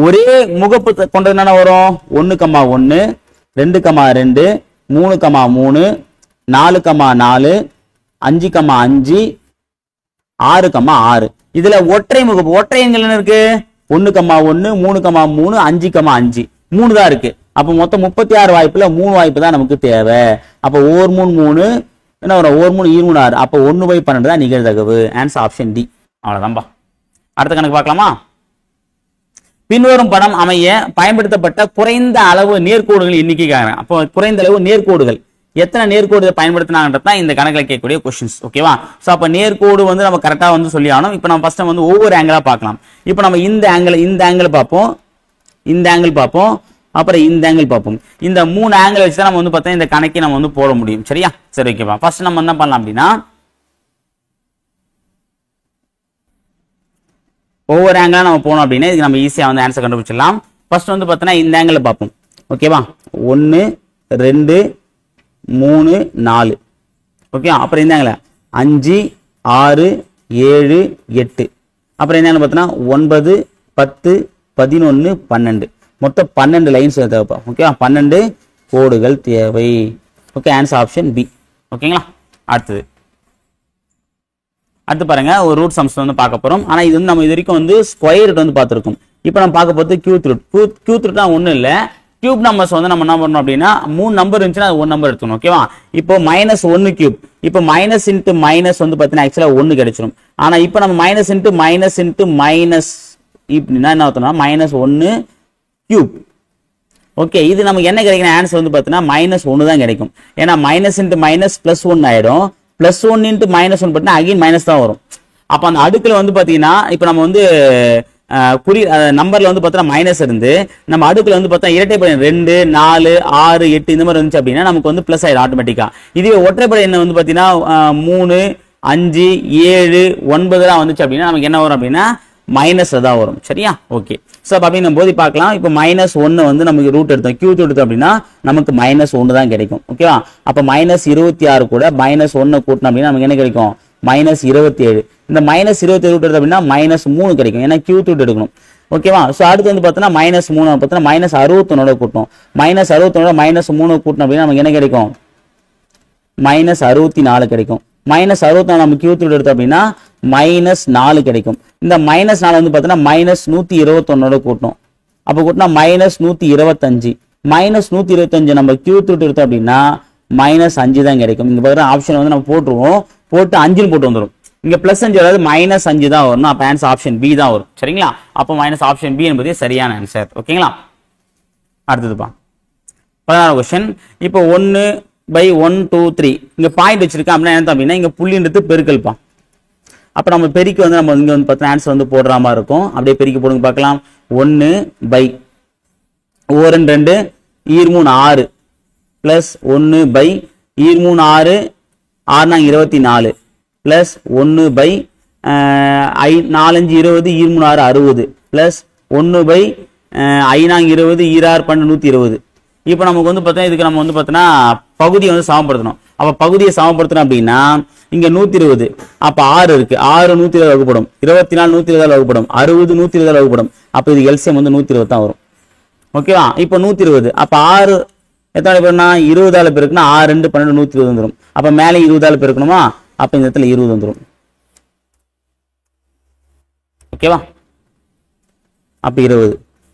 ஒரே முகப்பு கொண்டது என்னென்ன வரும்? 1,1 2,2 3,3 4,4 5,5 6,6. இதுல ஒற்றை முகப்பு ஒற்றை எண்கள் என்ன இருக்கு? 1,1 3,3 5,5 3 தான் இருக்கு. அப்ப மொத்தம் 36 வாய்ப்புல 3 வாய்ப்பு தான் நமக்கு தேவை. அப்ப ஓர் 3 என்ன வரும்? ஓர் 3 23 6. அப்ப 1/12 தான் நிகழ்தகவு. Answer option D. அவ்வளவுதான்பா. அடுத்த கணக்கு பார்க்கலாமா? பின்வரும் படம் அமைய பயன்படுத்தப்பட்ட குறைந்த அளவு நேர்கோடுகள் எண்ணிக்கைக்காக. அப்போ குறைந்த அளவு நேர்கோடுகள் எத்தனை நேர்கோடு பயன்படுத்தினாங்கன்றதான் இந்த கணக்கில் கேட்கக்கூடிய கொஸ்டின்ஸ். ஓகேவா? ஸோ அப்போ நேர்கோடு வந்து நம்ம கரெக்டாக வந்து சொல்லி ஆகணும். இப்போ நம்ம ஃபர்ஸ்ட் வந்து ஒவ்வொரு ஆங்கிளா பார்க்கலாம். இப்போ நம்ம இந்த ஆங்கிள் பார்ப்போம், இந்த ஆங்கிள் பார்ப்போம், அப்புறம் இந்த ஆங்கிள் பார்ப்போம். இந்த 3 ஆங்கிள் வச்சு தான் நம்ம வந்து பார்த்தா இந்த கணக்கை நம்ம வந்து போட முடியும். சரியா? சரி, ஓகேவா? ஃபர்ஸ்ட் நம்ம என்ன பண்ணலாம் அப்படின்னா ஒவ்வொரு ஆங்கிளா நம்ம போனோம் அப்படின்னா இதுக்கு நம்ம ஈஸியாக வந்து ஆன்சர் கண்டுபிடிச்சிடலாம். ஃபர்ஸ்ட் வந்து பார்த்தோன்னா இந்த ஆங்கிள் பார்ப்போம். ஓகேவா? 1 2 3 4. ஓகே, அப்புறம் இந்த ஆங்கிள் 5 6 7 8. அப்புறம் இந்த ஆங்கிள் பார்த்தோன்னா 9 10 11 12. மொத்தம் 12 லைன்ஸ் தேவைப்பா. ஓகேவா? 12 கோடுகள் தேவை. Okay, answer option B. ஓகேங்களா? அடுத்து பாருங்க, ஒரு ரூட் சம்ஸ் வந்து பார்க்க போறோம். ஆனா இது வந்து நம்ம இது வரைக்கும் வந்து ஸ்கொயர் ரூட் வந்து பார்த்துருக்கோம். இப்போ நம்ம பார்க்க போகிறது கியூப் ரூட். கியூப் ரூட்னா ஒன்றும் இல்லை, கியூப் நம்பர்ஸ் வந்து நம்ம என்ன பண்ணணும் அப்படின்னா 3 நம்பர் இருந்துச்சுன்னா அது 1 நம்பர் எடுத்துக்கணும். ஓகேவா? இப்போ -1 கியூப், இப்போ மைனஸ் இன்ட்டு மைனஸ் வந்து பார்த்தீங்கன்னா ஆக்சுவலாக 1 கிடைச்சிடும். ஆனால் இப்போ நம்ம மைனஸ் இன்ட்டு மைனஸ் இப்படின்னா என்ன ஆகுதுன்னா -1 கியூப். ஓகே, இது நமக்கு என்ன கிடைக்கிற ஆன்சர் வந்து பார்த்தீங்கன்னா -1 தான் கிடைக்கும். ஏன்னா மைனஸ் இன்ட்டு மைனஸ் +1 ஆயிடும். +1 இன்ட்டு -1 பார்த்தீங்கன்னா அகைன் மைனஸ் தான் வரும். அப்போ அந்த அடுக்கில் வந்து பார்த்தீங்கன்னா இப்போ நம்ம வந்து நம்பர்ல வந்து பார்த்தா மைனஸ் இருந்து நம்ம அடுக்குல வந்து பார்த்தா இரட்டைப்படை 2 4 6 8 இந்த மாதிரி இருந்துச்சு அப்படின்னா நமக்கு வந்து பிளஸ் ஆயிடும் ஆட்டோமேட்டிக்கா. இதுவே ஒற்றைப்படை என்ன வந்து பார்த்தீங்கன்னா 3 5 7 9 வந்துச்சு அப்படின்னா நமக்கு என்ன வரும் அப்படின்னா மைனஸ் தான் வரும். சரியா? ஓகே, ஸோ அப்படின்னும் போது பார்க்கலாம். இப்போ -1 வந்து நமக்கு ரூட் எடுத்தோம், கியூப் எடுத்தோம் அப்படின்னா நமக்கு -1 தான் கிடைக்கும். ஓகேவா? அப்போ -26 கூட -1 கூட்டணும் அப்படின்னா நமக்கு என்ன கிடைக்கும்? -27. இந்த -27 ரூட் எடுத்தோம் அப்படின்னா -3 கிடைக்கும். ஏன்னா கியூப் ரூட் எடுக்கணும். ஓகேவா? ஸோ அடுத்து வந்து பார்த்தோன்னா -3 பார்த்தோன்னா -61 கூட்டணும். -61 -3 கூட்டணும் அப்படின்னா நமக்கு என்ன கிடைக்கும்? -64 கிடைக்கும். -64 நம்ம கியூப் ரூட் எடுத்தோம் அப்படின்னா -4 கிடைக்கும். இந்த -4 வந்து பார்த்தோன்னா -121 கூட்டணும். அப்போ கூட்டினா -125. -125 நம்ம கியூப் ரூட் எடுத்தோம் அப்படின்னா -5 தான் கிடைக்கும். இங்க பாருங்க, ஆப்ஷன் வந்து நம்ம போட்டுருவோம், போட்டு 5 போட்டு வந்துடும். இங்க +5 அதாவது -5 தான் வரும். அப்ப ஆன்சர் ஆப்ஷன் பி தான் வரும். சரிங்களா? அப்போ ஆப்ஷன் பி என்பது சரியான ஆன்சர். ஓகேங்களா? அடுத்ததுப்பா 16 क्वेश्चन. இப்போ 1/1 2 3 இங்க பாயிண்ட் வச்சிருக்கேன் அப்படின்னா என்ன அப்படின்னா இங்க புள்ளின்றது பெருக்கல்ப்பா. அப்ப நம்ம பெருக்கி வந்து நம்ம இங்க வந்து பார்த்தா ஆன்சர் வந்து போடுற மாதிரி இருக்கும். அப்படியே பெருக்கி போடுங்க பார்க்கலாம். 1/1 2 3 6 பிளஸ் 1/1 3 6 6 24 பிளஸ் 1/4 5 20 3 6 60 பிளஸ் 1/5 20 6 12 120. இப்போ நமக்கு வந்து பார்த்தா இதுக்கு நம்ம வந்து பார்த்தோன்னா பகுதியை வந்து சமப்படுத்தணும். அப்போ பகுதியை சமப்படுத்தணும் அப்படின்னா இங்க 120, அப்ப 6 இருக்கு, 6 120 வகுப்படும், 24 120 வகுப்படும், 60 120 வகுப்படும். அப்ப இது எல்சிஎம் வந்து 120 தான் வரும். ஓகேவா? இப்போ 120, அப்ப 6 எத்தனை பேருனா 20 பேருக்குன்னா 6 2 12 120 வந்துடும். அப்ப மேலே 20 பேருக்கணுமா? அப்ப இந்த இடத்துல 20 வந்துடும். ஓகேவா? அப்ப 20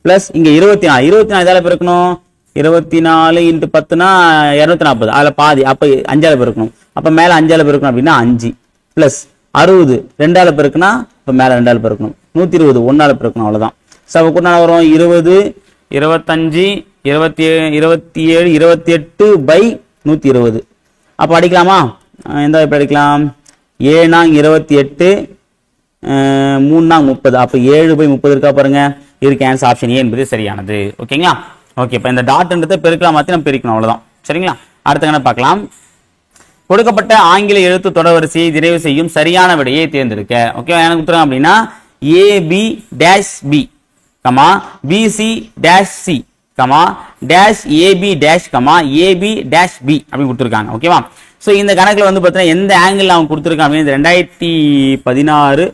பிளஸ் இங்க 24 எதால பெருக்கணும்? 24 × 10னா 240, அதுல பாதி, அப்ப 5 பெருக்கணும். அப்ப மேல 5 பெருக்கணும் அப்படின்னா 5 பிளஸ் 60 2 பெருக்குனா இப்ப மேல 2 பெருக்கணும். 120 1 பெருக்கணும். அவ்வளவுதான். சோ அப்ப கூட வரும் 20 25 27 28/120. அப்ப அடிக்கலாமா? எந்த இப்ப அடிக்கலாம்? 7 28 3 30. அப்ப 7/30 இருக்கா பாருங்க. இதுக்கு ஆன்சர் ஆப்ஷன் ஏ என்பது சரியானது. ஓகேங்களா? ஓகே, இப்ப இந்த டாட்ன்றதை பெருக்கலாம் மாத்தி நம்ம பெருக்கணும். அவ்வளவுதான். சரிங்களா? அடுத்த என்ன பார்க்கலாம். கொடுக்கப்பட்ட ஆங்கில எழுத்து தொடர்வரிசையை நிறைவு செய்யும் சரியான விடையை தேர்ந்தெடுக்க. ஓகே, எனக்கு கொடுத்துருங்க அப்படின்னா AB-B, BC-C, comma dash AB dash comma AB dash B அப்படின்னு கொடுத்துருக்காங்க. ஓகேவா? ஸோ இந்த கணக்கில் வந்து பார்த்தீங்கன்னா எந்த ஆங்கிள் அவங்க கொடுத்துருக்காங்க அப்படின்னு 2016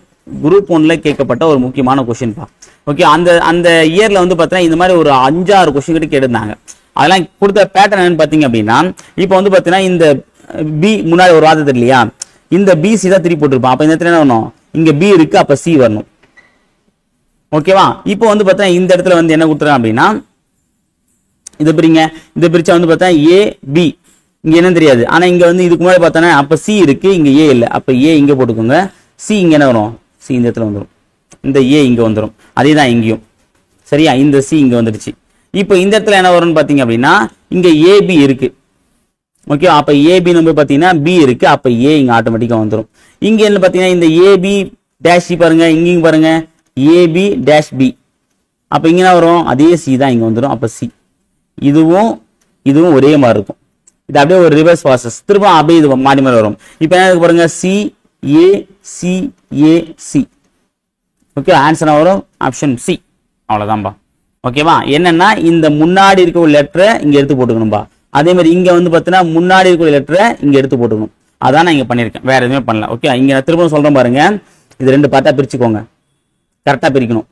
குரூப் 1ல கேட்கப்பட்ட ஒரு முக்கியமான கொஸ்டின் பா. ஓகே, அந்த இயர்ல வந்து பார்த்தீங்கன்னா இந்த மாதிரி ஒரு 5-6 கொஸ்டின் கிட்ட கேட்டிருந்தாங்க. அதெல்லாம் கொடுத்த பேட்டர்ன் என்னன்னு பார்த்தீங்க அப்படின்னா, இப்போ வந்து பார்த்தீங்கன்னா இந்த பி முன்னாடி ஒரு வார்த்தை இல்லையா, இந்த பிசி தான் திருப்பி போட்டிருப்பான். அப்போ இந்த இடத்துல என்ன வரணும், இங்க பி இருக்கு, அப்ப சி வரணும். ஓகேவா? இப்போ வந்து பார்த்தீங்கன்னா இந்த இடத்துல வந்து என்ன கொடுத்துருக்காங்க அப்படின்னா, இதை பிரிங்க, இந்த பிரிச்சா வந்து பார்த்தா ஏ பி, இங்க என்ன தெரியாது. ஆனா இங்க வந்து இதுக்கு முன்னாடி பார்த்தோன்னா அப்ப சி இருக்கு, இங்க ஏ இல்லை, அப்ப ஏ இங்க போட்டுக்கோங்க, சி இங்க என்ன வரும், சி இந்த இடத்துல வந்துடும், இந்த ஏ இங்க வந்துடும். அதே தான் இங்கேயும், சரியா? இந்த சி இங்க வந்துடுச்சு. இப்போ இந்த இடத்துல என்ன வரும்னு பாத்தீங்க அப்படின்னா, இங்க ஏபி இருக்கு. ஓகே, அப்ப ஏபி நம்ம பாத்தீங்கன்னா பி இருக்கு, அப்ப ஏ இங்க ஆட்டோமேட்டிக்கா வந்துடும். இங்க என்ன பாத்தீங்கன்னா இந்த ஏபி டேஷ் சி பாருங்க, இங்கேயும் பாருங்க ஏபி டேஷ் பி, அப்ப இங்க என்ன வரும், அதே சி தான் இங்க வந்துடும். அப்ப சி இதுவும் இதுவும் ஒரே மாதிரி இருக்கும். இது அப்படியே ஒரு ரிவர்ஸ் ப்ராசஸ், திரும்ப அப்படியே இது மாறி மாறி வரும். இப்போ என்ன பாருங்க, C A C A C. Okay, answer வரும் ஆப்ஷன் சி. அவ்வளவுதான்பா. ஓகேவா? என்னன்னா இந்த முன்னாடி இருக்க ஒரு லெட்டரை இங்க எடுத்து போட்டுக்கணும்பா. அதே மாதிரி இங்க வந்து பாத்தீங்கன்னா முன்னாடி இருக்க லெட்டரை இங்க எடுத்து போட்டுக்கணும். அதான் நான் இங்க பண்ணிருக்கேன், வேற எதுவுமே பண்ணல. ஓகே, இங்க நான் திரும்ப சொல்றேன் பாருங்க, இது 2 பார்ட்டா பிரிச்சுக்கோங்க, கரெக்டா பிரிக்கணும்.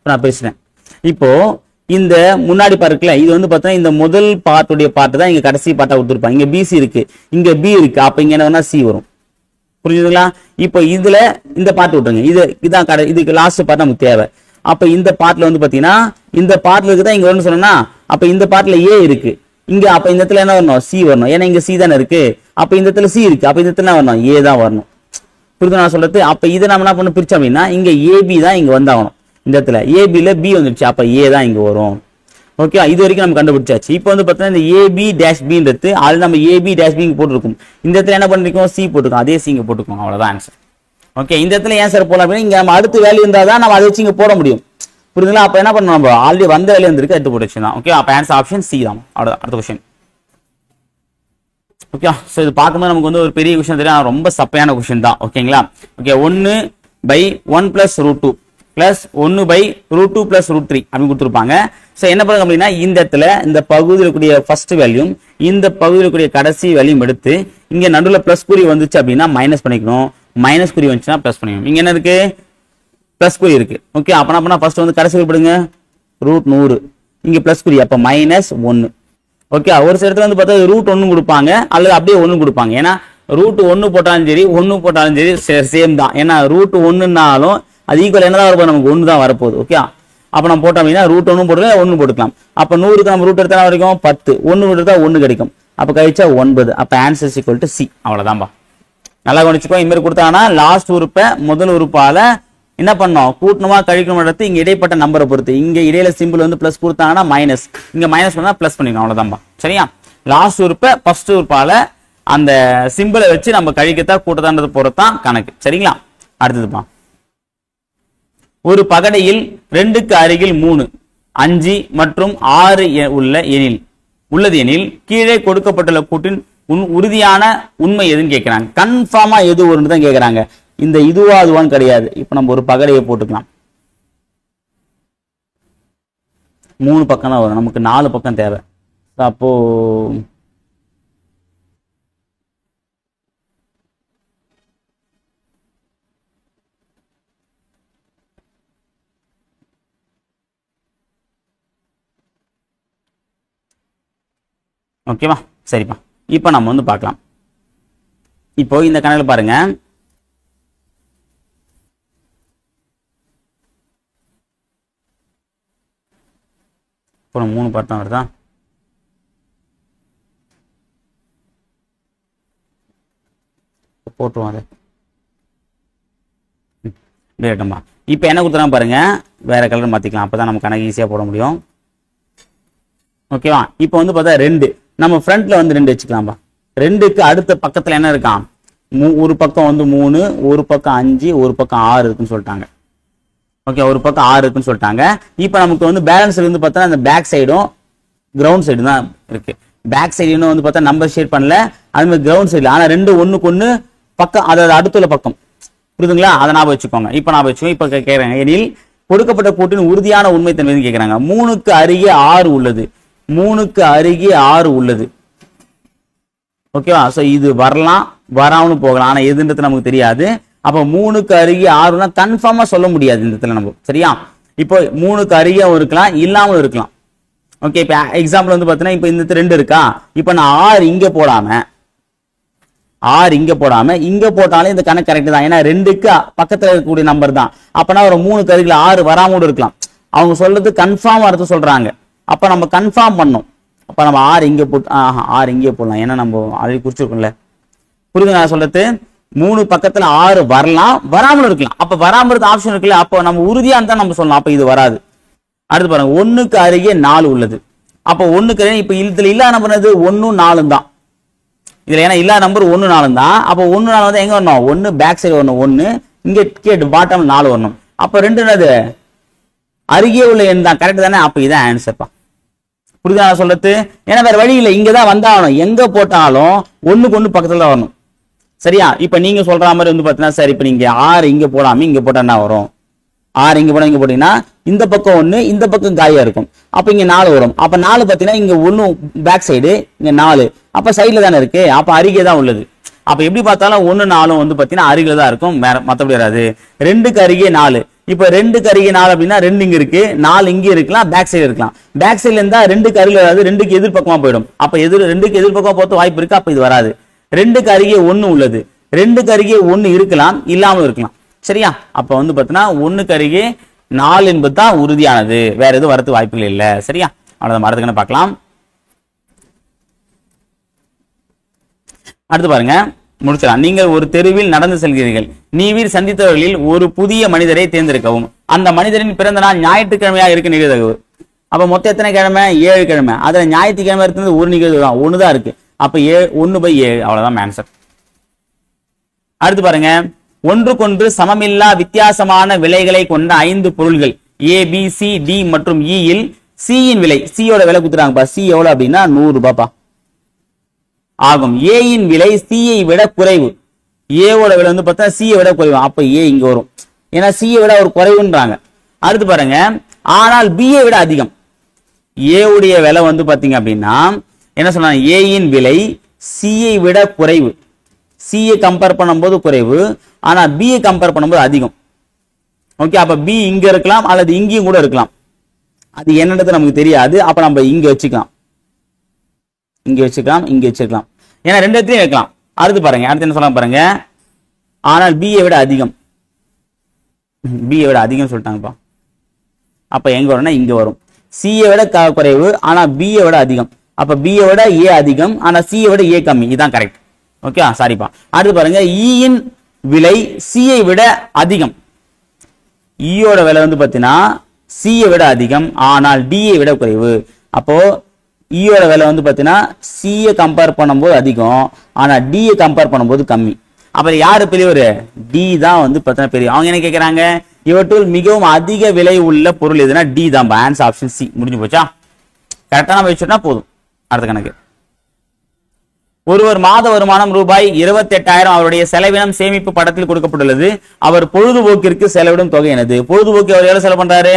நான் பேசுறேன். இப்போ இந்த முன்னாடி பார்க்கல, இது வந்து பார்த்தா இந்த முதல் பார்ட்டுடைய பார்ட் தான் இங்க கடைசி பார்ட்டா கொடுத்துருப்பாங்க. இங்க பிசி இருக்கு, இங்க பி இருக்கு, அப்ப இங்க என்ன சி வரும். புரிஞ்சுதுங்களா? இப்போ இதுல இந்த பார்ட் விட்டுருங்க, இதான் இதுக்கு லாஸ்ட் பார்ட் நமக்கு தேவை. அப்ப இந்த பார்ட்ல வந்து பாத்தீங்கன்னா இந்த பார்ட்ல இருக்குதான் இங்க வரணும்னு சொன்னா, அப்ப இந்த பார்ட்ல ஏ இருக்கு இங்க, அப்ப இந்த இடத்துல என்ன வரணும், சி வரணும். ஏன்னா இங்க சி தானே இருக்கு, அப்ப இந்த இடத்துல சி இருக்கு, அப்ப இந்த இடத்துல என்ன வரணும், ஏ தான் வரணும். புரியுது நான் சொல்றது? அப்ப இதை நம்ம என்ன பண்ண பிரிச்சோம் அப்படின்னா, இங்க ஏபி தான் இங்க வந்தாகணும். இந்த இடத்துல ஏபில பி வந்துருச்சு, அப்ப ஏ தான் இங்க வரும். ஓகே, இது வரைக்கும் நம்ம கண்டுபிடிச்சாச்சு. இப்போ வந்து பார்த்தீங்கன்னா இந்த ஏபி டேஷ் பின்றது அது நம்ம ஏபி டேஷ் பி போட்டுருக்கும். இந்த இடத்துல என்ன பண்ணிருக்கோம், சி போட்டுருக்கோம், அதே சி இங்க போட்டுக்கோம். அவ்வளவுதான் ஆன்சர். ஓகே, இந்த இடத்துல ஏன் சார் போடலாம் அப்படின்னா, இங்க நம்ம அடுத்த வேல்யூ இருந்தா தான் நம்ம அதை வச்சு இங்க போட முடியும். புரியுதுங்களா? அப்ப என்ன பண்ணணும், நம்ம ஆல்ரெடி வந்த வேல்யூ வந்துருக்கு, எடுத்து போட்டு வச்சுதான். ஓகே, அப்ப ஆன்சர் ஆப்ஷன் சி தான். அடுத்த கொஸ்டின். ஓகே, சோ இது பார்க்கும்போது நமக்கு வந்து ஒரு பெரிய கொஸ்டின் தெரியும், ரொம்ப சப்பையான கொஸ்டின் தான். ஓகேங்களா? ஓகே, 1/1 + √2 பிளஸ் 1/√2 + √3 அப்படின்னு கொடுத்துருப்பாங்க. ஸோ என்ன பண்ணுங்க அப்படின்னா, இந்த இடத்துல இந்த பகுதியில் கூடிய ஃபர்ஸ்ட் வேல்யூம் இந்த பகுதியில் கூடிய கடைசி வேல்யூம் எடுத்து இங்க நடுவில் பிளஸ் குறி வந்துச்சு அப்படின்னா மைனஸ் பண்ணிக்கணும், மைனஸ் குறி வந்துச்சுன்னா பிளஸ் பண்ணிக்கணும். இங்க என்ன இருக்கு, பிளஸ் குறி இருக்கு. ஓகே, அப்பனா ஃபர்ஸ்ட் வந்து கடைசி குறிப்பிடுங்க, √100, இங்க பிளஸ் குறி, அப்ப -1. ஓகே, ஒரு சில இடத்துல வந்து பார்த்தா √1 கொடுப்பாங்க, அல்லது அப்படியே 1 கொடுப்பாங்க. ஏன்னா √1 போட்டாலும் சரி 1 போட்டாலும் சரி சேம் தான். ஏன்னா √1னாலும் அது ஈக்குவல் என்னதான் வரப்போகுது, நமக்கு 1 தான் வரப்போகுது. ஓகே, அப்ப நம்ம போட்டோம் அப்படின்னா √1 போட்டுக்கலாம், 1 போட்டுக்கலாம். அப்ப 100க்கு நம்ம ரூட் எடுத்தா வரைக்கும் 10, 1 எடுத்தா 1 கிடைக்கும், அப்ப கழிச்சா 9. அப்ப ஆன்சர் ஈக்குவல் டு சி. அவ்வளவுதான்பா. நல்லா கவனிச்சுக்கோ. இந்த மாதிரி கொடுத்தாங்கன்னா லாஸ்ட் உறுப்பை முதல் உறுப்பால என்ன பண்ணோம், கூட்டணுமா கழிக்கணும் எடுத்து இங்க இடைப்பட்ட நம்பரை பொறுத்து, இங்க இடையில சிம்பிள் வந்து பிளஸ் கொடுத்தாங்கன்னா மைனஸ், இங்க மைனஸ் பண்ணா பிளஸ் பண்ணிக்கணும். அவ்வளவுதான்பா. சரியா? லாஸ்ட் உறுப்பை ஃபர்ஸ்ட் உறுப்பால அந்த சிம்பிளை வச்சு நம்ம கழிக்கத்தா கூட்டத்தான்றது பொறுத்தான் கணக்கு. சரிங்களா? அடுத்ததுப்பா, ஒரு பகடையில் 2க்கு அருகில் 3, 5 மற்றும் 6 உள்ளது எனில் கீழே கொடுக்கப்பட்டுள்ள கூட்டின் உறுதியான உண்மை எதுன்னு கேட்கிறாங்க. கன்ஃபார்மா எது ஒன்று தான் கேட்கிறாங்க. இந்த இதுவா அதுவான்னு கிடையாது. இப்ப நம்ம ஒரு பகடையை போட்டுக்கலாம், 3 பக்கம் தான் வரும், நமக்கு 4 பக்கம் தேவை. அப்போ ஓகேவா? சரிப்பா. இப்ப நம்ம வந்து பார்க்கலாம். இப்போ இந்த கணக்கில் பாருங்க, இப்போ 3 பார்ட் தான் வருதா, போட்டுருவோம் அதை. இப்ப என்ன கொடுத்துறாங்க பாருங்க, வேற கலர் மாத்திக்கலாம், அப்பதான் நம்ம கணக்கு ஈஸியா போட முடியும். ஓகேவா? இப்போ வந்து பார்த்தா 2 நம்ம ஃப்ரண்ட்ல வந்து 2 வச்சுக்கலாம்பா. 2க்கு அடுத்த பக்கத்துல என்ன இருக்கான், ஒரு பக்கம் வந்து 3, ஒரு பக்கம் 5, ஒரு பக்கம் 6 இருக்குன்னு சொல்லிட்டாங்க. ஓகே, ஒரு பக்கம் 6 இருக்குன்னு சொல்லிட்டாங்க. இப்போ நமக்கு வந்து பேலன்ஸ் வந்து பார்த்தா அந்த பேக் சைடும் கிரவுண்ட் சைடு தான் இருக்கு. பேக் சைடு இன்னும் வந்து பார்த்தா நம்பர் ஷேட் பண்ணல, அது மாதிரி கிரவுண்ட் சைடுல. ஆனா 2 ஒண்ணுக்கு ஒண்ணு பக்கம், அதாவது அடுத்துள்ள பக்கம். புரியுதுங்களா? அதை ஞாபகம் வச்சுக்கோங்க. இப்போ ஞாபகம் வச்சுக்கோங்க. இப்போ கேட்கறேன், எனில் கொடுக்கப்பட்ட கூட்டின் உறுதியான உண்மைத்தன்மை கேட்கிறாங்க. 3க்கு அருகே 6 உள்ளது. 3க்கு அருகே 6 உள்ளது. ஓகேவா? சோ இது வரலாம், வராமனு போகலாம். ஆனா எதுன்றது நமக்கு தெரியாது. அப்ப 3க்கு அருகே 6னா கன்ஃபார்மா சொல்ல முடியாது இந்த இடத்துல நம்ம. சரியா? இப்போ 3க்கு அருகே இருக்கலாம், இல்லாம இருக்கலாம். ஓகே, இப்ப எக்ஸாம்பிள் வந்து பாத்தீங்கன்னா இப்ப இந்த 2 இருக்கா, இப்ப நான் 6 இங்க போடாம இங்க போட்டாலும் இந்த கணக்கு கரெக்ட் தான். ஏன்னா 2க்கு பக்கத்துல இருக்கக்கூடிய நம்பர் தான். அப்பனா ஒரு 3க்கு அருகில் 6 வராம இருக்கலாம். அவங்க சொல்றது கன்ஃபார்ம் அர்த்தம் சொல்றாங்க. அப்ப நம்ம கன்ஃபார்ம் பண்ணோம். அப்ப நம்ம 6 இங்க போட்டு 6 இங்கே போடலாம். ஏன்னா நம்ம ஆல்ரெடி குறிச்சிருக்கோம்ல. புரியுது நான் சொல்றது? 3 பக்கத்துல 6 வரலாம், வராமல் இருக்கலாம். அப்ப வராம இருக்க ஆப்ஷன் இருக்குல்ல, அப்ப நம்ம உறுதியா இருந்தா நம்ம சொல்லலாம். அப்ப இது வராது. அடுத்து பாருங்க, 1க்கு அருகே 4 உள்ளது. அப்ப 1க்கு இப்ப இதுல இல்லாத நம்பர் 1 4 தான். இதுல ஏன்னா இல்லாத நம்பர் 1 4 தான். அப்ப 1 4 வந்து எங்க வரணும்? 1 பேக் சைடு வரணும், 1 இங்க கேட் பாட்டம் 4 வரணும். அப்ப 2 என்னது? அருகே உள்ள எண் தான். கரெக்ட் தானே? அப்ப இதான் ஆன்சர்ப்பா. புரியுதா நான் சொல்றது? ஏன்னா வேற வழி இல்லை, இங்கதான் வந்தாகணும். எங்க போட்டாலும் 1க்கு 1 பக்கத்துல தான் வரணும். சரியா? இப்ப நீங்க சொல்ற மாதிரி வந்து பாத்தீங்கன்னா சரி, இப்ப நீங்க 6 இங்க போடாம இங்க போட்டா என்ன வரும்? 6 இங்க போட இங்க போட்டீங்கன்னா இந்த பக்கம் 1, இந்த பக்கம் காலியா இருக்கும். அப்ப இங்க 4 வரும். அப்ப 4 பாத்தீங்கன்னா இங்க 1 பேக் சைடு, இங்க 4. அப்ப சைடுல தானே இருக்கு. அப்ப அருகே தான் உள்ளது. அப்ப எப்படி பார்த்தாலும் 1 4 வந்து பாத்தீங்கன்னா அருகில தான் இருக்கும், மத்தபடி வராது. 2க்கு அருகே 4. இப்ப 2க்கு அருகே 4 அப்படின்னா 2 இங்க இருக்கு, 4 இங்க இருக்கலாம், பேக் சைடு இருக்கலாம். பேக் சைடுல இருந்தா 2க்கு அருகில வராது, 2க்கு எதிர்பக்கமா போயிடும். அப்ப 2க்கு எதிர்பக்கமா போறது வாய்ப்பு இருக்கு. அப்ப இது வராது. 2க்கு அருகே 1 உள்ளது. 2க்கு அருகே 1 இருக்கலாம், இல்லாம இருக்கலாம். சரியா? அப்ப வந்து பாத்தீங்கன்னா 1க்கு அருகே 4 என்பது தான் உறுதியானது. வேற எதுவும் வரது வாய்ப்புகள் இல்ல. சரியா? அவ்வளவுதான். மறந்துக்கணும் பார்க்கலாம். அடுத்து பாருங்க, முடிச்சலாம். நீங்கள் ஒரு தெருவில் நடந்து செல்கிறீர்கள். நீவீர் சந்தித்தவர்களில் ஒரு புதிய மனிதரை தேர்ந்தெடுக்கவும். அந்த மனிதரின் பிறந்த நாள் ஞாயிற்றுக்கிழமையாக இருக்க நிகழ்வு. அப்ப மொத்தம் எத்தனை கிழமை? 7 கிழமை. அதுல ஞாயிற்றுக்கிழமை இருக்கிறது ஒரு நிகழ்வு தான், 1 தான் இருக்கு. அப்ப 1/7. அவ்வளவுதான் ஆன்சர். அடுத்து பாருங்க, ஒன்றுக்கொன்று சமமில்லா வித்தியாசமான விலைகளை கொண்ட 5 பொருள்கள் A, B, C, D மற்றும் E இல் C இன் விலை, C யோட விலை கொடுத்துறாங்கப்பா. C எவ்வளவு அப்படின்னா 100 ரூபாய்ப்பா ஆகும். A இன் விலை C ஐ விட குறைவு. A வோட விலை வந்து பார்த்தா C ஐ விட குறைவு. அப்ப A இங்க வரும். ஏன்னா C ஐ விட ஒரு குறைவுன்றாங்க. அடுத்து பாருங்க, ஆனால் B ஐ விட அதிகம். A உடைய விலை வந்து பாத்தீங்க அப்படின்னா என்ன சொன்னாங்க? A இன் விலை C ஐ விட குறைவு. C ஐ கம்பேர் பண்ணும்போது குறைவு, ஆனா B ஐ கம்பேர் பண்ணும்போது அதிகம். ஓகே, அப்ப B இங்க இருக்கலாம் அல்லது இங்கேயும் கூட இருக்கலாம். அது என்னன்றது நமக்கு தெரியாது. அப்ப நம்ம இங்க வச்சுக்கலாம், இங்க வச்சுக்கலாம். ஏன்னா 2 இடத்துலயும் வைக்கலாம். அடுத்து பாருங்க, அடுத்து என்ன சொல்றாங்க பாருங்க, ஆனால் B ஐ விட அதிகம். B ஐ விட அதிகம் சொல்லிட்டாங்கப்பா. அப்ப எங்க வரும்னா இங்க வரும். C ஐ விட குறைவு, ஆனா B ஐ விட அதிகம். அப்ப B ஐ விட A அதிகம், ஆனா C ஐ விட A கம்மி. இதான் கரெக்ட். ஓகே, சாரிப்பா. அடுத்து பாருங்க, E இன் விலை C ஐ விட அதிகம். E யோட விலை வந்து பாத்தீங்கன்னா C ஐ விட அதிகம், ஆனால் D ஐ விட குறைவு. அப்போ E யோட விலை வந்து பாத்தீங்கன்னா C ஐ கம்பேர் பண்ணும்போது அதிகம், ஆனா D ஐ கம்பேர் பண்ணும்போது கம்மி. அப்ப யாரு பெரியவர்? D தான் வந்து பாத்தீங்கன்னா பெரிய. அவங்க என்ன கேக்குறாங்க? இவற்றுள் மிகவும் அதிக விலை உள்ள பொருள் எதுனா D தான். Answer option C. முடிஞ்சு போச்சா? கரெக்டா நம்ம வச்சுட்டா போதும். அடுத்த கணக்கு, ஒருவர் மாத வருமானம் ரூபாய் 28,000 அவருடைய செலவினம் சேமிப்பு படத்தில் கொடுக்கப்பட்டுள்ளது. அவர் பொழுதுபோக்கிற்கு செலவிடும் தொகை என்னது? பொழுதுபோக்கு அவர் எவ்வளவு செலவு பண்றாரு?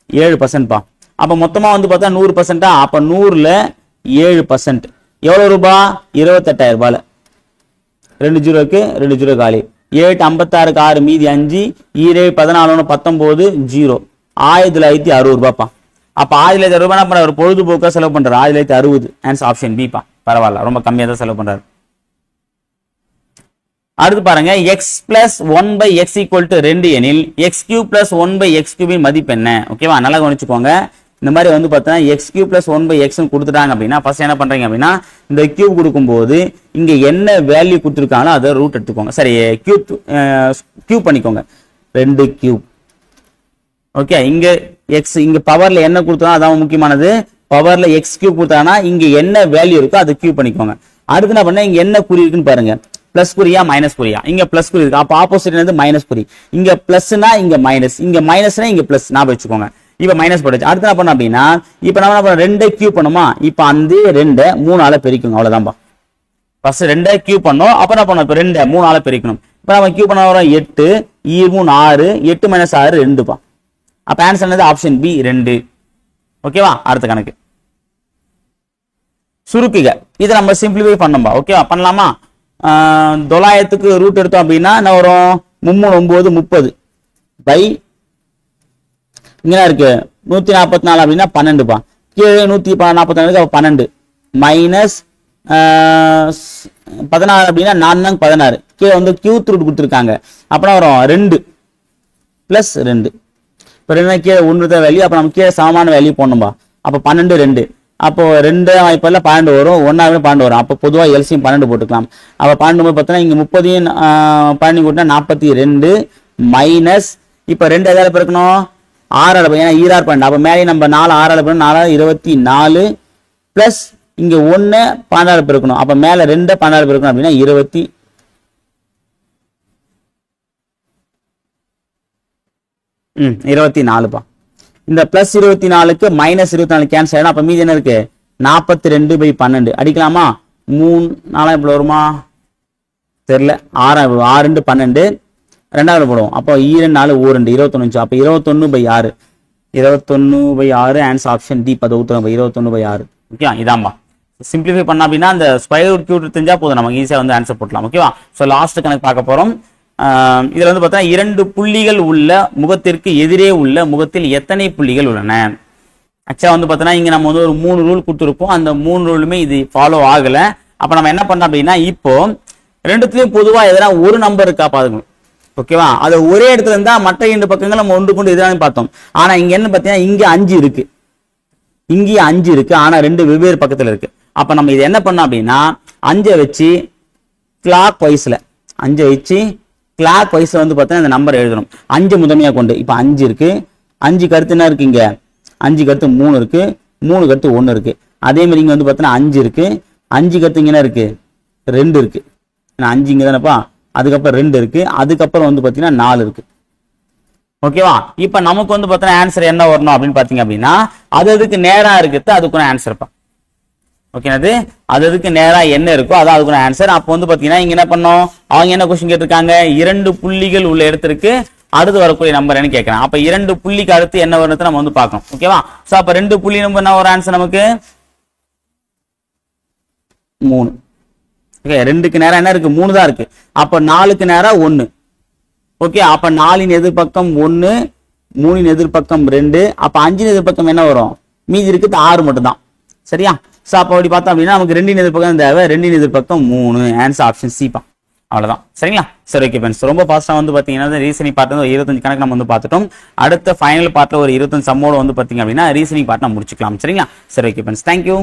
7% பா. அப்ப மொத்தமா வந்து பார்த்தா 100%. அப்ப 100ல 7% எவ்வளவு ரூபாய்? 28,000 ரூபாய். 2 ஜீரோக்கு 2 ஜீரோ காலி. 7 56க்கு 6 மீதி 5, 7 14 19 0. 1960 ரூபாய்ப்பா. அப்ப 1960 ரூபாய் என்ன பண்றாரு? பொழுதுபோக்கா செலவு பண்றாரு. 1960. ஆன்சர் ஆப்ஷன் பி பா. பரவாயில்ல, ரொம்ப கம்மியா தான் செலவு பண்றாரு. அடுத்து பாருங்க, x plus 1/x = 2 எனில் x³ plus 1/x³ மதிப்பு என்ன? ஓகேவா, நல்லா கவனிச்சுக்கோங்க. இந்த மாதிரி வந்து பார்த்தா x³ plus 1/x கொடுத்துட்டாங்க அப்படின்னா ஃபர்ஸ்ட் என்ன பண்றீங்க அப்படின்னா இந்த கியூப் கொடுக்கும்போது இங்க என்ன வேல்யூ கொடுத்துருக்காங்களோ அதை ரூட் எடுத்துக்கோங்க. சரி, கியூப் பண்ணிக்கோங்க. 2 கியூப். ஓகே, இங்க x இங்க பவர்ல என்ன கொடுத்தா அதான் முக்கியமானது. பவர்ல x³ கொடுத்தாங்கன்னா இங்க என்ன வேல்யூ இருக்கோ அதை கியூப் பண்ணிக்கோங்க. அடுத்து என்ன பண்ண, இங்க என்ன குறி இருக்குன்னு பாருங்க. பிளஸ் குறியா மைனஸ் குறியா? இங்க பிளஸ் குறி இருக்கு. அப்ப ஆப்போசிட் என்னது? மைனஸ் குறி. இங்க பிளஸ்னா இங்க மைனஸ், இங்க மைனஸ்னா இங்க பிளஸ். நான் வச்சுக்கோங்க. இப்ப மைனஸ் போட்டுச்சு. அடுத்து என்ன பண்ண அப்படின்னா இப்ப நம்ம என்ன பண்ண, 2 கியூப் பண்ணுமா? இப்ப அந்த 2 3ஆல பெருக்குங்க. அவ்வளவுதான்பா. ஃபர்ஸ்ட் 2 கியூப் பண்ணோம். அப்ப என்ன பண்ணோம்? இப்ப 2 3ஆல பெருக்கணும். இப்ப நம்ம கியூப் பண்ண வரோம் 8 3 6 8 - 6 2பா. அப்ப ஆன்சர் என்னது ஆப்ஷன் பி 2. ஓகேவா? அடுத்த கணக்கு சுருக்குக. இதை நம்ம சிம்பிளிஃபை பண்ணோம்பா. ஓகேவா? பண்ணலாமா? 900க்கு ரூட் எடுத்தோம் அப்படின்னா என்ன வரும்? 3 9 30 பை இங்க இருக்கு 144 அப்படின்னா 12பா. கீழே 144 அப்ப 12 மைனஸ் 16 அப்படின்னா 4 16. கீழே வந்து கியூத் ரூட் கொடுத்துருக்காங்க. அப்புறம் வரும் 2 பிளஸ் 2. இப்போ 2 கீழே 1 வேல்யூ. அப்போ நம்ம கீழே சமமான வேல்யூ போடணும்பா. அப்போ 12 2. அப்போ 2 வாய்ப்பில் 12 வரும். 1 12 வரும். அப்போ பொதுவாக எல்சியம் 12 போட்டுக்கலாம். அப்போ 12 பார்த்தோன்னா இங்கே 30 12 கூட்டினா 42 மைனஸ் இப்போ 2 எதாவது பிறக்கணும் 6 ஏன்னா ஈரார் 12. அப்போ மேலே நம்ம 4 6 பிறக்கணும் 4 24 பிளஸ் இங்கே 1 12 பிறக்கணும். அப்போ மேலே 2 12 பிறக்கணும் அப்படின்னா 24பா. இந்த பிளஸ் 24க்கு மைனஸ் 24 கேன்சல் ஆயிடும். அப்ப மீதி என்ன இருக்கு? 42 பை 12 அடிக்கலாமா? 3 4 எப்படி வருமா தெரியல. 6 6 12 ரெண்டாவது போடுவோம். அப்போ 2 4 2 21. அப்போ 21 by 6 21 by 6 answer option D 21 by 6. Okay, இதான்பா. சிம்பிளிஃபை பண்ண அப்படின்னா அந்த ஸ்கொயர் ரூட் கியூப் தெரிஞ்சா போதும், நமக்கு ஈஸியா வந்து ஆன்சர் போடலாம். ஓகேவா? ஸோ லாஸ்ட் கணக்கு பார்க்க போறோம். இதுல வந்து பார்த்தா 2 புள்ளிகள் உள்ள முகத்திற்கு எதிரே உள்ள முகத்தில் எத்தனை புள்ளிகள் உள்ளன? ஆக்சுவலா வந்து பார்த்தோன்னா இங்க நம்ம வந்து ஒரு 3 ரூல் கொடுத்துருப்போம். அந்த 3 ரூலுமே இது ஃபாலோ ஆகல. அப்ப நம்ம என்ன பண்ணோம் அப்படின்னா இப்போ ரெண்டுத்துலயும் பொதுவா எதனா ஒரு நம்பர் இருக்கா பாருங்க. ஓகேவா? அது ஒரே இடத்துல இருந்தா மற்ற 2 பக்கங்கள் நம்ம ஒன்று கொண்டு எதிரான பார்த்தோம். ஆனா இங்க என்ன பார்த்தீங்கன்னா இங்க 5 இருக்கு, இங்கே 5 இருக்கு. ஆனா 2 வெவ்வேறு பக்கத்துல இருக்கு. அப்ப நம்ம இது என்ன பண்ணோம் அப்படின்னா 5 வச்சு கிளாக் வைஸ்ல 5 வச்சு கிளாக் வைஸ்ல வந்து பார்த்தீங்கன்னா இந்த நம்பர் எழுதணும். 5 முதன்மையா கொண்டு இப்ப 5 இருக்கு. 5 கருத்து என்ன இருக்கு? இங்க 5 கருத்து 3 இருக்கு, 3 கருத்து 1 இருக்கு. அதே மாதிரி இங்க வந்து பார்த்தீங்கன்னா 5 இருக்கு. 5 கருத்து இங்க என்ன இருக்கு? 2 இருக்கு. 5 இங்க தானப்பா. அதுக்கப்புறம் 2 இருக்கு. அதுக்கப்புறம் வந்து பார்த்தீங்கன்னா 4 இருக்கு. ஓகேவா? இப்ப நமக்கு வந்து பார்த்தீங்கன்னா ஆன்சர் என்ன வரணும் அப்படின்னு பாத்தீங்க அப்படின்னா அதுக்கு நேரா இருக்குது அதுக்குன்னு ஆன்சர்ப்பா. ஓகேனது அதுக்கு நேரா என்ன இருக்கோ அதான் அதுக்குன்னு ஆன்சர். அப்போ வந்து பாத்தீங்கன்னா இங்க என்ன பண்ணோம், அவங்க என்ன கொஸ்டின் கேட்டிருக்காங்க? 2 புள்ளிகள் உள்ள இடத்திற்கு அடுத்து வரக்கூடிய நம்பர் என்ன கேட்கறேன். அப்ப 2 புள்ளிக்கு அடுத்து என்ன வருது நம்ம வந்து பார்க்கணும். ஓகேவா? சோ அப்ப 2 புள்ளி நம்பர் என்ன ஒரு ஆன்சர் நமக்கு 3. ஓகே, 2க்கு நேரா என்ன இருக்கு? 3 தான் இருக்கு. அப்ப 4க்கு நேரா 1. ஓகே, அப்ப 4 எதிர்பக்கம் 1, 3 எதிர்பக்கம் 2. அப்ப 5 எதிர்பக்கம் என்ன வரும்? மீதி இருக்குது 6 மட்டும் தான். சரியா? சோ அப்ப அப்படி பார்த்தோம் அப்படின்னா நமக்கு 2 எதிர்பக்கம் தேவை. 2 எதிர்பக்கம் 3. ஆன்சர் ஆப்ஷன் சி பா. அவ்வளவுதான். சரிங்களா? சரி, ஓகே ஃப்ரெண்ட்ஸ். ரொம்ப ஃபாஸ்டா வந்து பாத்தீங்கன்னா ரீசனிங் பார்ட் வந்து 25 கணக்கு நம்ம வந்து பார்த்துட்டோம். அடுத்த ஃபைனல் பார்ட்ல ஒரு 25 சம்மோட வந்து பாத்தீங்க அப்படின்னா ரீசனிங் பார்ட் நம்ம முடிச்சுக்கலாம். சரிங்களா? சரி, ஓகே ஃப்ரெண்ட்ஸ். தேங்க்யூ.